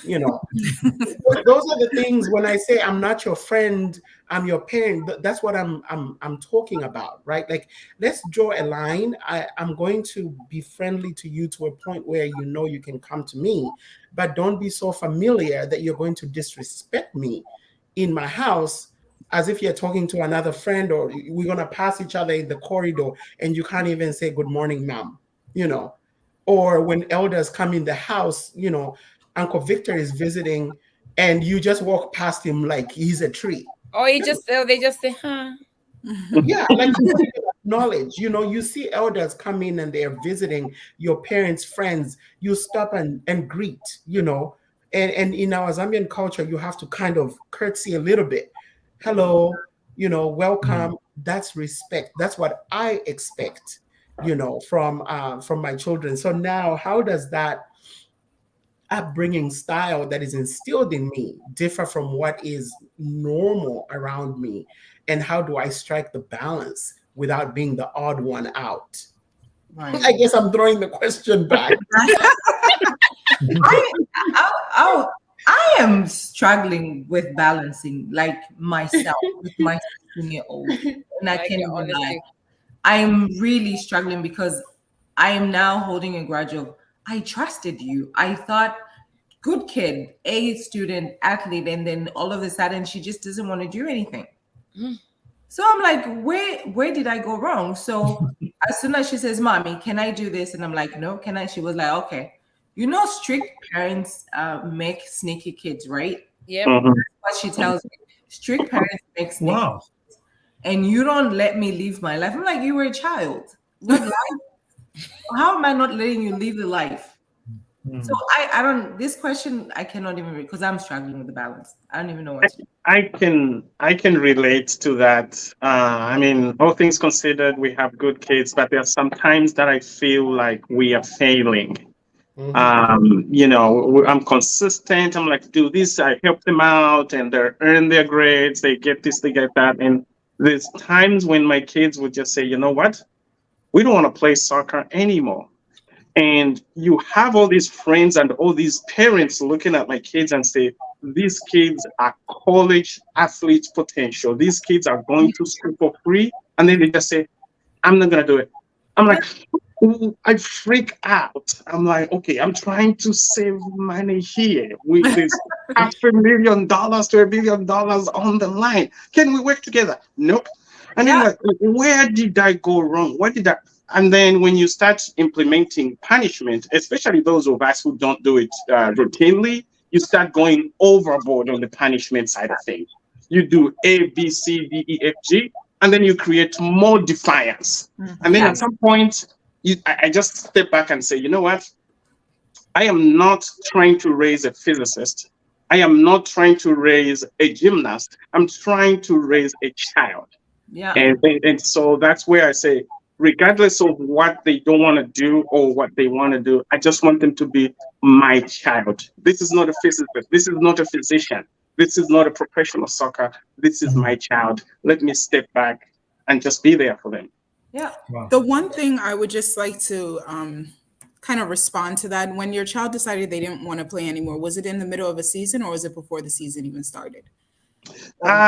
Speaker 2: Those are the things. When I say I'm not your friend, I'm your parent, that's what I'm talking about, right? Like, let's draw a line. I'm going to be friendly to you to a point where you can come to me, but don't be so familiar that you're going to disrespect me in my house as if you're talking to another friend, or we're going to pass each other in the corridor and you can't even say good morning, ma'am, or when elders come in the house, Uncle Victor is visiting and you just walk past him like he's a tree.
Speaker 4: Or they just say, huh?
Speaker 2: Yeah, like knowledge. You see elders come in and they're visiting your parents' friends. You stop and greet, and in our Zambian culture, you have to kind of curtsy a little bit. Hello, welcome. That's respect. That's what I expect, from my children. So now, how does that upbringing style that is instilled in me differ from what is normal around me? And how do I strike the balance without being the odd one out? Right. I guess I'm throwing the question back.
Speaker 3: I am struggling with balancing, like, myself with my 16-year-old. And I can't even lie. I'm really struggling because I am now holding a grudge of, I trusted you. I thought, good kid, A student, athlete, and then all of a sudden she just doesn't want to do anything. So I'm like, where did I go wrong? So as soon as she says, Mommy, can I do this? And I'm like, no, can I? She was like, okay. Strict parents make sneaky kids, right?
Speaker 4: Yeah.
Speaker 3: That's what she tells me. Strict parents make sneaky kids. and you don't let me live my life. I'm like, you were a child. What life? How am I not letting you live the life? So I don't, this question I cannot even read because I'm struggling with the balance. I don't even know what to do.
Speaker 5: I can relate to that. I mean, all things considered, we have good kids, but there are some times that I feel like we are failing. You know, I'm consistent. I'm like, do this. I help them out, and they earn their grades. They get this, they get that. And there's times when my kids would just say, you know what, we don't want to play soccer anymore. And you have all these friends and all these parents looking at my kids and say, these kids are college athlete potential. These kids are going to school for free. And then they just say, I'm not going to do it. I'm like, I freak out. I'm like, okay, I'm trying to save money here. There's $500,000 to $1 billion on the line. Can we work together? Nope. And then like, where did I go wrong? What did I? And then when you start implementing punishment, especially those of us who don't do it routinely, you start going overboard on the punishment side of things. You do A, B, C, D, E, F, G, and then you create more defiance. And then at some point, I just step back and say, you know what? I am not trying to raise a physicist. I am not trying to raise a gymnast. I'm trying to raise a child.
Speaker 3: Yeah.
Speaker 5: And so that's where I say, regardless of what they don't want to do or what they want to do, I just want them to be my child. This is not a physicist. This is not a physician. This is not a professional soccer. This is my child. Let me step back and just be there for them.
Speaker 3: Yeah.
Speaker 1: Wow.
Speaker 7: The one thing I would just like to kind of respond to that, when your child decided they didn't want to play anymore, was it in the middle of a season or was it before the season even started?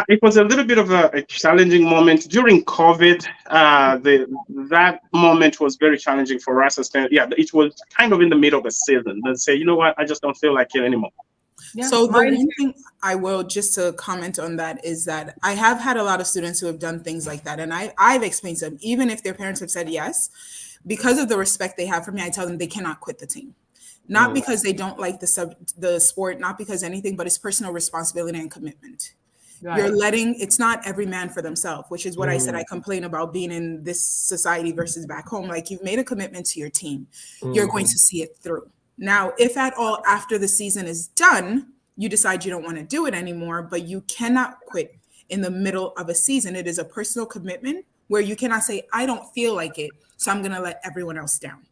Speaker 5: It was a little bit of a challenging moment during COVID. That moment was very challenging for us. It was kind of in the middle of the season. They say, you know what, I just don't feel like it anymore.
Speaker 7: Yeah, so the one thing I will just to comment on that is that I have had a lot of students who have done things like that. And I've explained to them, even if their parents have said yes, because of the respect they have for me, I tell them they cannot quit the team. Not because they don't like the sport, not because anything, but it's personal responsibility and commitment. Right. You're letting, it's not every man for themselves, which is what I said. I complain about being in this society versus back home. Like, you've made a commitment to your team. You're going to see it through. Now, if at all after the season is done, you decide you don't want to do it anymore, but you cannot quit in the middle of a season. It is a personal commitment where you cannot say, I don't feel like it, so I'm going to let everyone else down.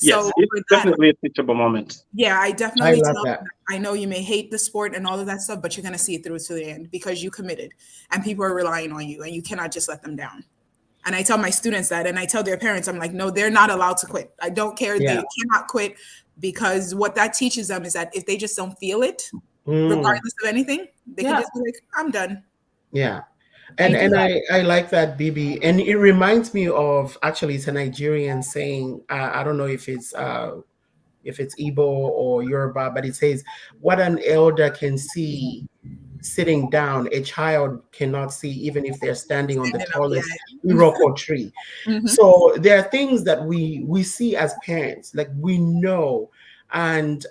Speaker 5: Yes, so it's definitely a teachable moment.
Speaker 7: Yeah, I definitely tell them, I know you may hate the sport and all of that stuff, but you're going to see it through to the end because you committed and people are relying on you and you cannot just let them down. And I tell my students that, and I tell their parents, I'm like, no, they're not allowed to quit. I don't care. They cannot quit, because what that teaches them is that if they just don't feel it, regardless of anything, they can just be like, I'm done.
Speaker 2: Yeah. And I like that, Bibi. And it reminds me of, actually, it's a Nigerian saying, I don't know if it's Igbo or Yoruba, but it says, what an elder can see sitting down, a child cannot see, even if they're standing on the tallest rock or tree. So there are things that we see as parents, like we know. And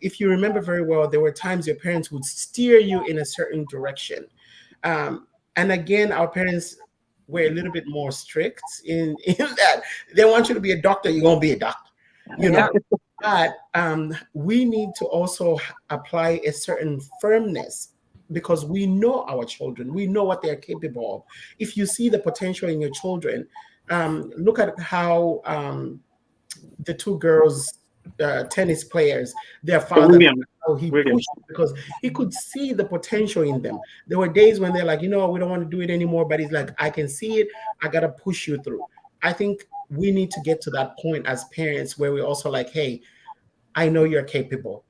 Speaker 2: if you remember very well, there were times your parents would steer you in a certain direction. And again, our parents were a little bit more strict in that they want you to be a doctor, you're going to be a doctor, you know. But we need to also apply a certain firmness, because we know our children, we know what they're capable of. If you see the potential in your children, look at how the two girls, tennis players, their father, how he pushed, because he could see the potential in them. There were days when they're like, you know, we don't want to do it anymore, but he's like, I can see it, I gotta push you through. I think we need to get to that point as parents where we're also like, hey, I know you're capable.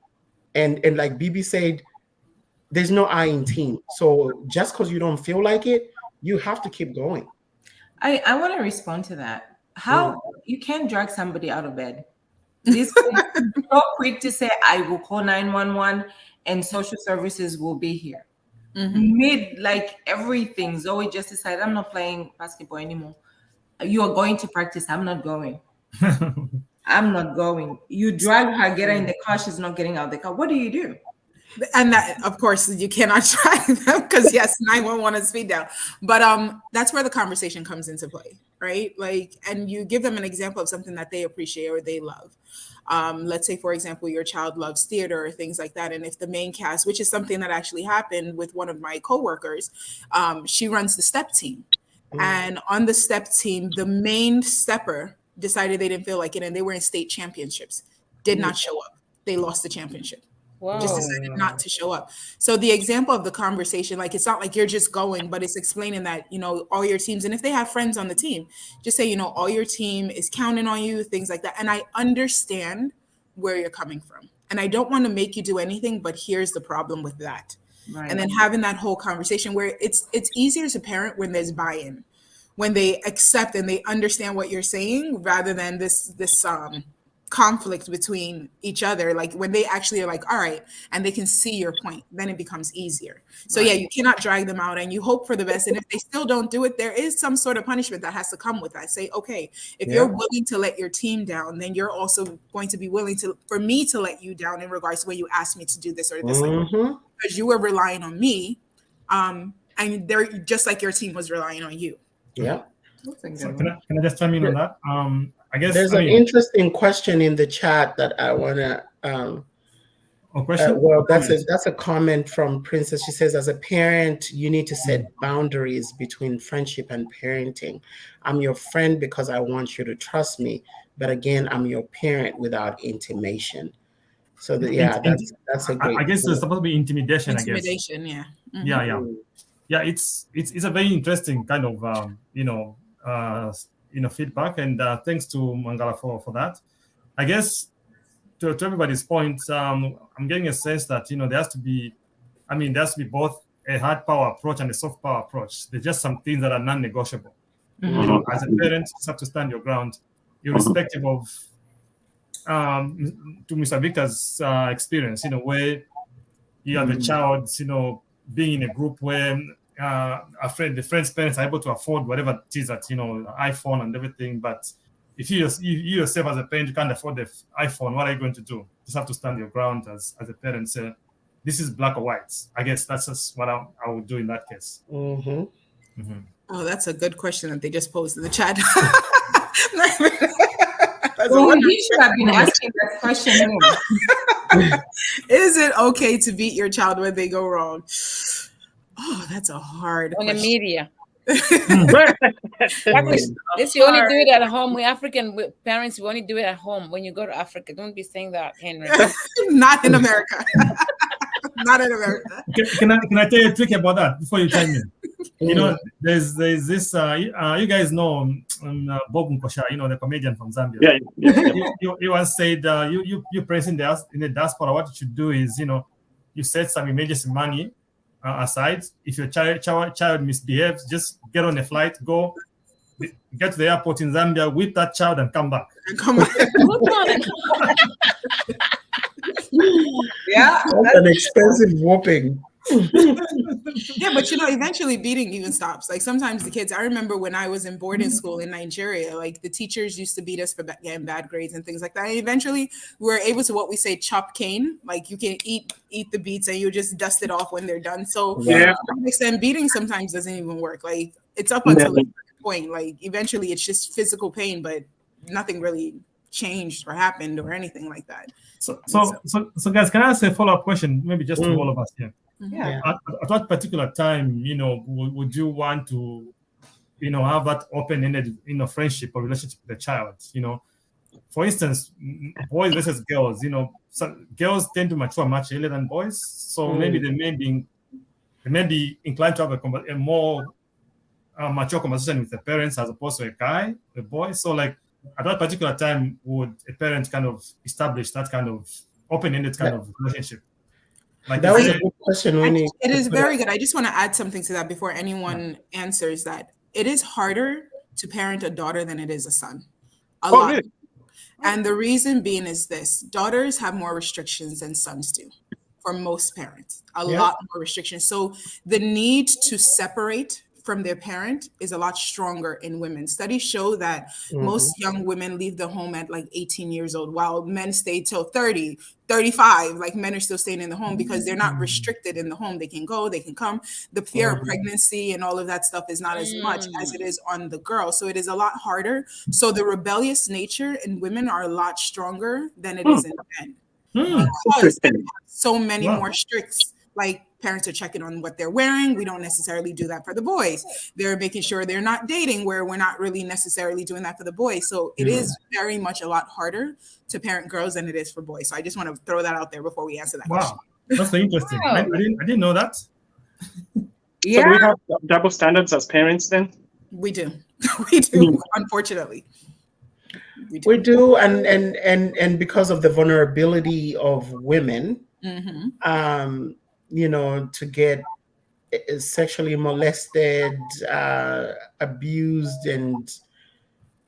Speaker 2: And like Bibi said, there's no I in team. So just because you don't feel like it, you have to keep going.
Speaker 3: I want to respond to that. How you can't drag somebody out of bed. This is so quick to say, I will call 911 and social services will be here. Mid, like, everything. Zoe just decided, I'm not playing basketball anymore. You are going to practice. I'm not going. I'm not going. You drag her, get her in the car. She's not getting out of the car. What do?
Speaker 7: And that, of course, you cannot try them because yes, 911 is speed down. But that's where the conversation comes into play, right? Like, and you give them an example of something that they appreciate or they love. Let's say, for example, your child loves theater or things like that. And if the main cast, which is something that actually happened with one of my coworkers, she runs the step team. And on the step team, the main stepper decided they didn't feel like it, and they were in state championships, did not show up. They lost the championship.
Speaker 4: Wow.
Speaker 7: Just decided not to show up. So the example of the conversation, like, it's not like you're just going, but it's explaining that, you know, all your teams, and if they have friends on the team, just say, you know, all your team is counting on you, things like that. And I understand where you're coming from. And I don't want to make you do anything, but here's the problem with that. Right. And then having that whole conversation where it's easier to parent when there's buy-in, when they accept and they understand what you're saying, rather than this conflict between each other. Like when they actually are like, all right, and they can see your point, then it becomes easier. So yeah, you cannot drag them out, and you hope for the best. And if they still don't do it, there is some sort of punishment that has to come with that. Say, okay, if you're willing to let your team down, then you're also going to be willing for me to let you down in regards to when you asked me to do this or this, because you were relying on me, and they're just like your team was relying on you.
Speaker 2: Yeah.
Speaker 1: So can I just chime in on that? I guess
Speaker 2: there's an interesting question in the chat that I want to. Well, that's a comment from Princess. She says, as a parent, you need to set boundaries between friendship and parenting. I'm your friend because I want you to trust me, but again, I'm your parent without intimation. So that's a great.
Speaker 1: I guess there's supposed to be intimidation.
Speaker 7: Intimidation,
Speaker 1: I guess. Yeah. It's a very interesting kind of feedback, and thanks to Mangala for that. I guess to everybody's point, I'm getting a sense that there has to be both a hard power approach and a soft power approach. There's just some things that are non-negotiable. As a parent, you have to stand your ground, irrespective of to Mr. Victor's experience. Where you have a child, being in a group where the friend's parents are able to afford whatever it is that iPhone and everything, but if you yourself as a parent, you can't afford the iPhone, what are you going to do? You just have to stand your ground as a parent. Say, this is black or white. I guess that's just what I would do in that case.
Speaker 7: Oh, that's a good question that they just posed in the chat.
Speaker 3: You should have been asking that question.
Speaker 7: Is it okay to beat your child when they go wrong? Oh, that's a hard question.
Speaker 4: On the media. This you only do it at home. We African parents, we only do it at home. When you go to Africa, don't be saying that, Henry.
Speaker 7: Not in America. Not in America.
Speaker 1: Can I tell you a trick about that before you chime in? There's this. You guys know Bob Nkosha, the comedian from Zambia. He once said, "You parents in the diaspora, what you should do is, you set some emergency money aside. If your child misbehaves, just get on a flight, go get to the airport in Zambia, whip that child, and come back."
Speaker 2: Yeah, that's an expensive whooping.
Speaker 7: Yeah, but eventually beating even stops. Like sometimes the kids, I remember when I was in boarding school in Nigeria, like the teachers used to beat us for getting bad grades and things like that. And eventually we were able to, what we say, chop cane. Like you can eat the beats and you just dust it off when they're done. So to some extent, beating sometimes doesn't even work. Like it's up until a point. Like eventually it's just physical pain, but nothing really changed or happened or anything like that.
Speaker 1: So guys, can I ask a follow-up question? Maybe just to all of us here.
Speaker 2: Yeah.
Speaker 1: At what particular time, would you want to, have that open-ended, friendship or relationship with the child? For instance, boys versus girls. Girls tend to mature much earlier than boys, so maybe they may be inclined to have a more mature conversation with the parents as opposed to a boy. So, like, at that particular time, would a parent kind of establish that kind of open-ended kind of relationship? Like
Speaker 2: that was a good question.
Speaker 7: It is very good. I just want to add something to that before anyone answers that. It is harder to parent a daughter than it is a son. A lot. Really? And the reason being is this: daughters have more restrictions than sons do. For most parents, a lot more restrictions. So the need to separate from their parent is a lot stronger in women. Studies show that most young women leave the home at like 18 years old, while men stay till 30, 35. Like men are still staying in the home because they're not restricted in the home. They can go, they can come. The fear of pregnancy and all of that stuff is not as much as it is on the girl. So it is a lot harder. So the rebellious nature in women are a lot stronger than it is in men. Because they have so many more stricts, like parents are checking on what they're wearing. We don't necessarily do that for the boys. They're making sure they're not dating, where we're not really necessarily doing that for the boys. So it is very much a lot harder to parent girls than it is for boys. So I just want to throw that out there before we answer that question.
Speaker 1: That's so interesting. I didn't know that.
Speaker 5: So do we have double standards as parents then?
Speaker 7: We do. We do, unfortunately.
Speaker 2: We do, and because of the vulnerability of women, to get sexually molested, abused, and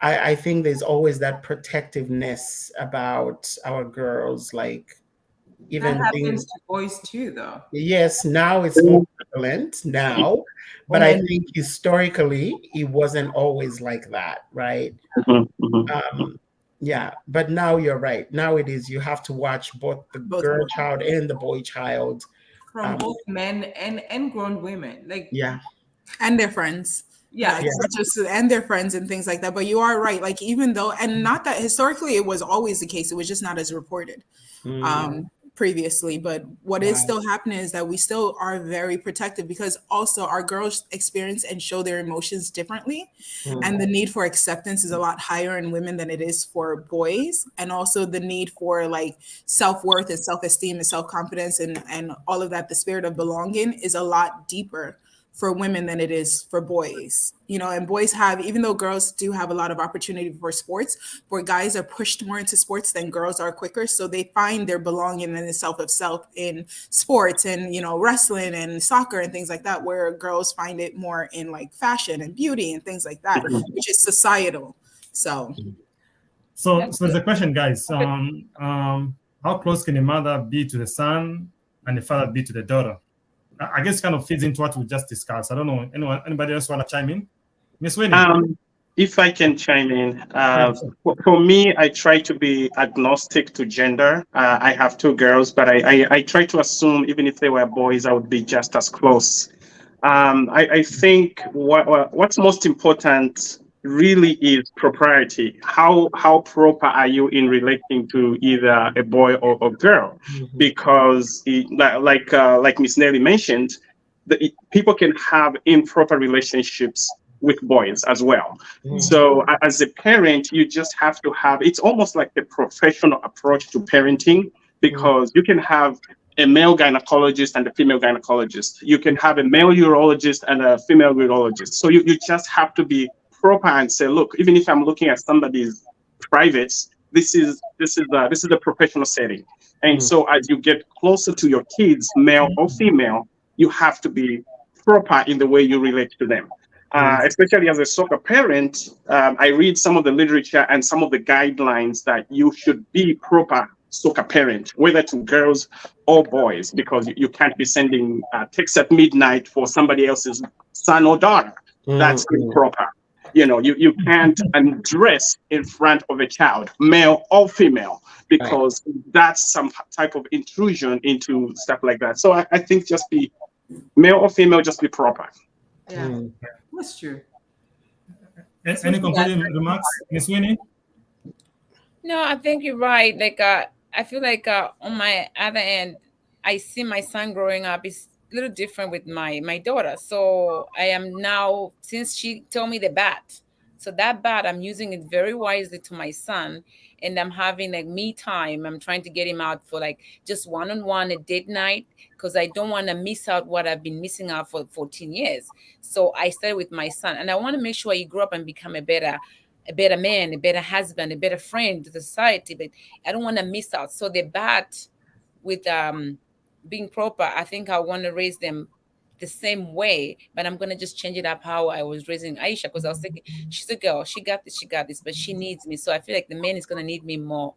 Speaker 2: I think there's always that protectiveness about our girls, like even
Speaker 3: that happens
Speaker 2: things
Speaker 3: to boys too, though.
Speaker 2: Yes, now it's more prevalent now, but I think historically it wasn't always like that, right? Yeah, but now you're right. Now it is. You have to watch both the girl child and the boy child.
Speaker 3: From both men and grown women.
Speaker 7: And their friends. And their friends and things like that. But you are right. Like, even though, and not that historically it was always the case, it was just not as reported previously. But what is still happening is that we still are very protective, because also our girls experience and show their emotions differently. And the need for acceptance is a lot higher in women than it is for boys. And also the need for like self-worth and self-esteem and self-confidence and all of that, the spirit of belonging is a lot deeper for women than it is for boys, and boys have, even though girls do have a lot of opportunity for sports, where guys are pushed more into sports than girls are quicker. So they find their belonging in the self of self in sports and, wrestling and soccer and things like that, where girls find it more in like fashion and beauty and things like that, which is societal. So
Speaker 1: there's a question, guys. How close can a mother be to the son and the father be to the daughter? I guess kind of feeds into what we just discussed. I don't know. Anybody else want to chime in? Miss Winnie?
Speaker 5: If I can chime in, for me, I try to be agnostic to gender. I have two girls, but I try to assume even if they were boys, I would be just as close. I think what's most important really is propriety. How proper are you in relating to either a boy or a girl? Because like Miss Nelly mentioned, people can have improper relationships with boys as well. So as a parent, you just have to have, it's almost like a professional approach to parenting, because you can have a male gynecologist and a female gynecologist. You can have a male urologist and a female urologist. So you just have to be proper and say, look, even if I'm looking at somebody's privates, this is a professional setting. And so as you get closer to your kids, male or female, you have to be proper in the way you relate to them. Especially as a soccer parent, I read some of the literature and some of the guidelines that you should be proper soccer parent, whether to girls or boys, because you can't be sending texts at midnight for somebody else's son or daughter. That's improper. You can't undress in front of a child, male or female, because that's some type of intrusion into stuff like that. So I think just be male or female, just be proper.
Speaker 3: Yeah, that's true.
Speaker 1: Any concluding remarks, Ms. Winnie?
Speaker 4: No, I think you're right. Like, I feel like on my other end, I see my son growing up is a little different with my daughter. So I am now, since she told me the bat, so that bat, I'm using it very wisely to my son, and I'm having like me time. I'm trying to get him out for like just one-on-one a date night, because I don't want to miss out what I've been missing out for 14 years. So I started with my son, and I want to make sure he grew up and become a better man, a better husband, a better friend to the society, but I don't want to miss out. So the bat with being proper, I think I want to raise them the same way, but I'm going to just change it up how I was raising Aisha, because I was thinking, she's a girl, she got this, but she needs me. So I feel like the man is going to need me more.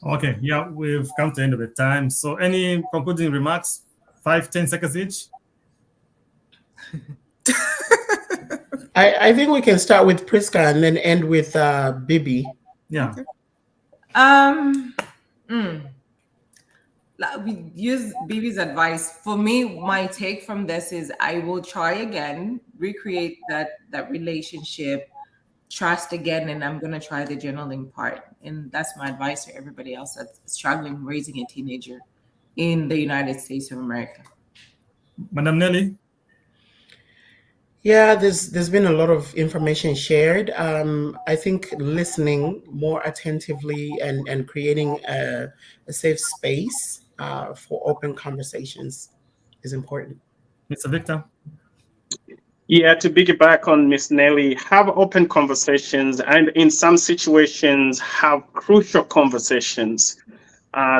Speaker 1: Okay, yeah, we've come to the end of the time. So any concluding remarks? 5-10 seconds each.
Speaker 2: I think we can start with Priska and then end with Bibi.
Speaker 1: Yeah.
Speaker 3: We use Bibi's advice. For me, my take from this is I will try again, recreate that relationship, trust again, and I'm gonna try the journaling part. And that's my advice to everybody else that's struggling raising a teenager in the United States of America.
Speaker 1: Madam Nelly?
Speaker 2: Yeah, there's been a lot of information shared. I think listening more attentively and creating a safe space for open conversations is important.
Speaker 1: Mr. Victor?
Speaker 5: Yeah, to piggyback on Miss Nelly, have open conversations, and in some situations, have crucial conversations.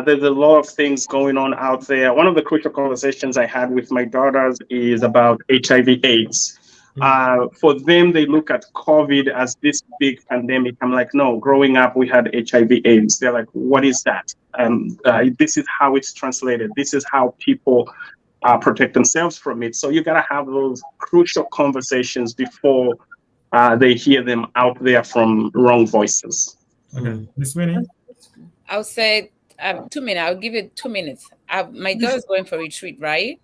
Speaker 5: There's a lot of things going on out there. One of the crucial conversations I had with my daughters is about HIV/AIDS. For them, they look at COVID as this big pandemic. I'm like, no, growing up, we had HIV/AIDS. They're like, what is that? This is how it's translated. This is how people protect themselves from it. So you got to have those crucial conversations before they hear them out there from wrong voices.
Speaker 1: Okay. Ms. Winnie?
Speaker 4: I'll say 2 minutes. I'll give it 2 minutes. My daughter's going for a retreat, right?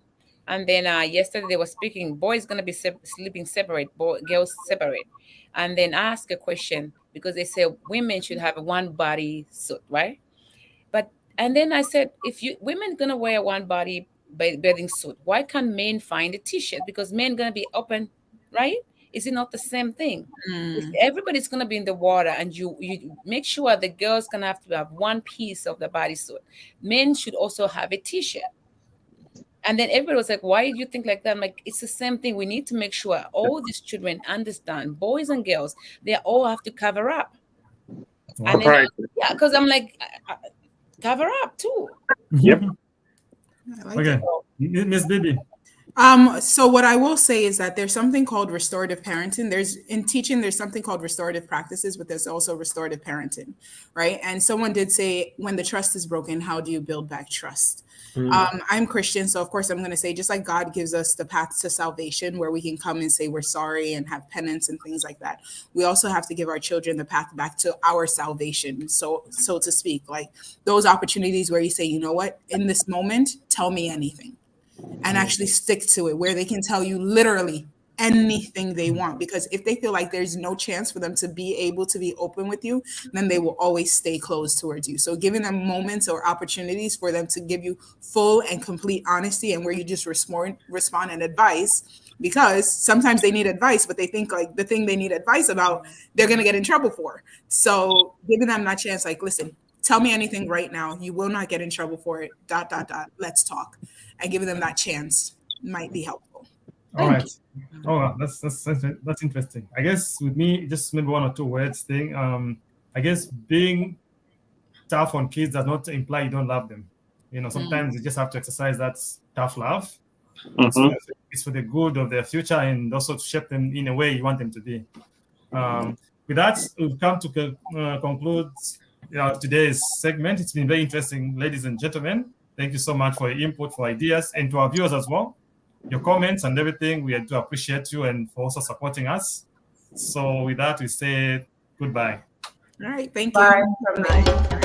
Speaker 4: And then yesterday they were speaking, boys going to be sleeping separate, girls separate. And then I asked a question because they say women should have a one body suit, right? And then I said, if women going to wear one body bathing suit, why can't men find a t-shirt? Because men going to be open, right? Is it not the same thing? Everybody's going to be in the water, and you make sure the girls going to have one piece of the bodysuit. Men should also have a t-shirt. And then everybody was like, why do you think like that? I'm like, it's the same thing. We need to make sure all these children understand, boys and girls, they all have to cover up. And then, yeah, because I'm like, cover up too.
Speaker 5: Yep.
Speaker 1: Okay. Miss Bibi?
Speaker 7: So what I will say is that there's something called restorative parenting. There's something called restorative practices, but there's also restorative parenting, right? And someone did say, when the trust is broken, how do you build back trust? I'm Christian, so of course I'm going to say, just like God gives us the path to salvation where we can come and say we're sorry and have penance and things like that, we also have to give our children the path back to our salvation, so to speak, like those opportunities where you say, you know what, in this moment, tell me anything, and actually stick to it, where they can tell you literally anything they want. Because if they feel like there's no chance for them to be able to be open with you, then they will always stay closed towards you. So giving them moments or opportunities for them to give you full and complete honesty, and where you just respond and advice, because sometimes they need advice, but they think like the thing they need advice about, they're going to get in trouble for. So giving them that chance, like, listen, tell me anything right now. You will not get in trouble for it. ... Let's talk. And giving them that chance might be helpful.
Speaker 1: All right. Oh, that's interesting. I guess with me, just maybe one or two words thing. I guess being tough on kids does not imply you don't love them. You know, sometimes you just have to exercise that tough love. It's for the good of their future, and also to shape them in a way you want them to be. With that, we've come to conclude today's segment. It's been very interesting, ladies and gentlemen. Thank you so much for your input, for ideas, and to our viewers as well. Your comments and everything, we do appreciate you, and for also supporting us. So with that, we say goodbye.
Speaker 7: All right, thank you.
Speaker 3: Bye.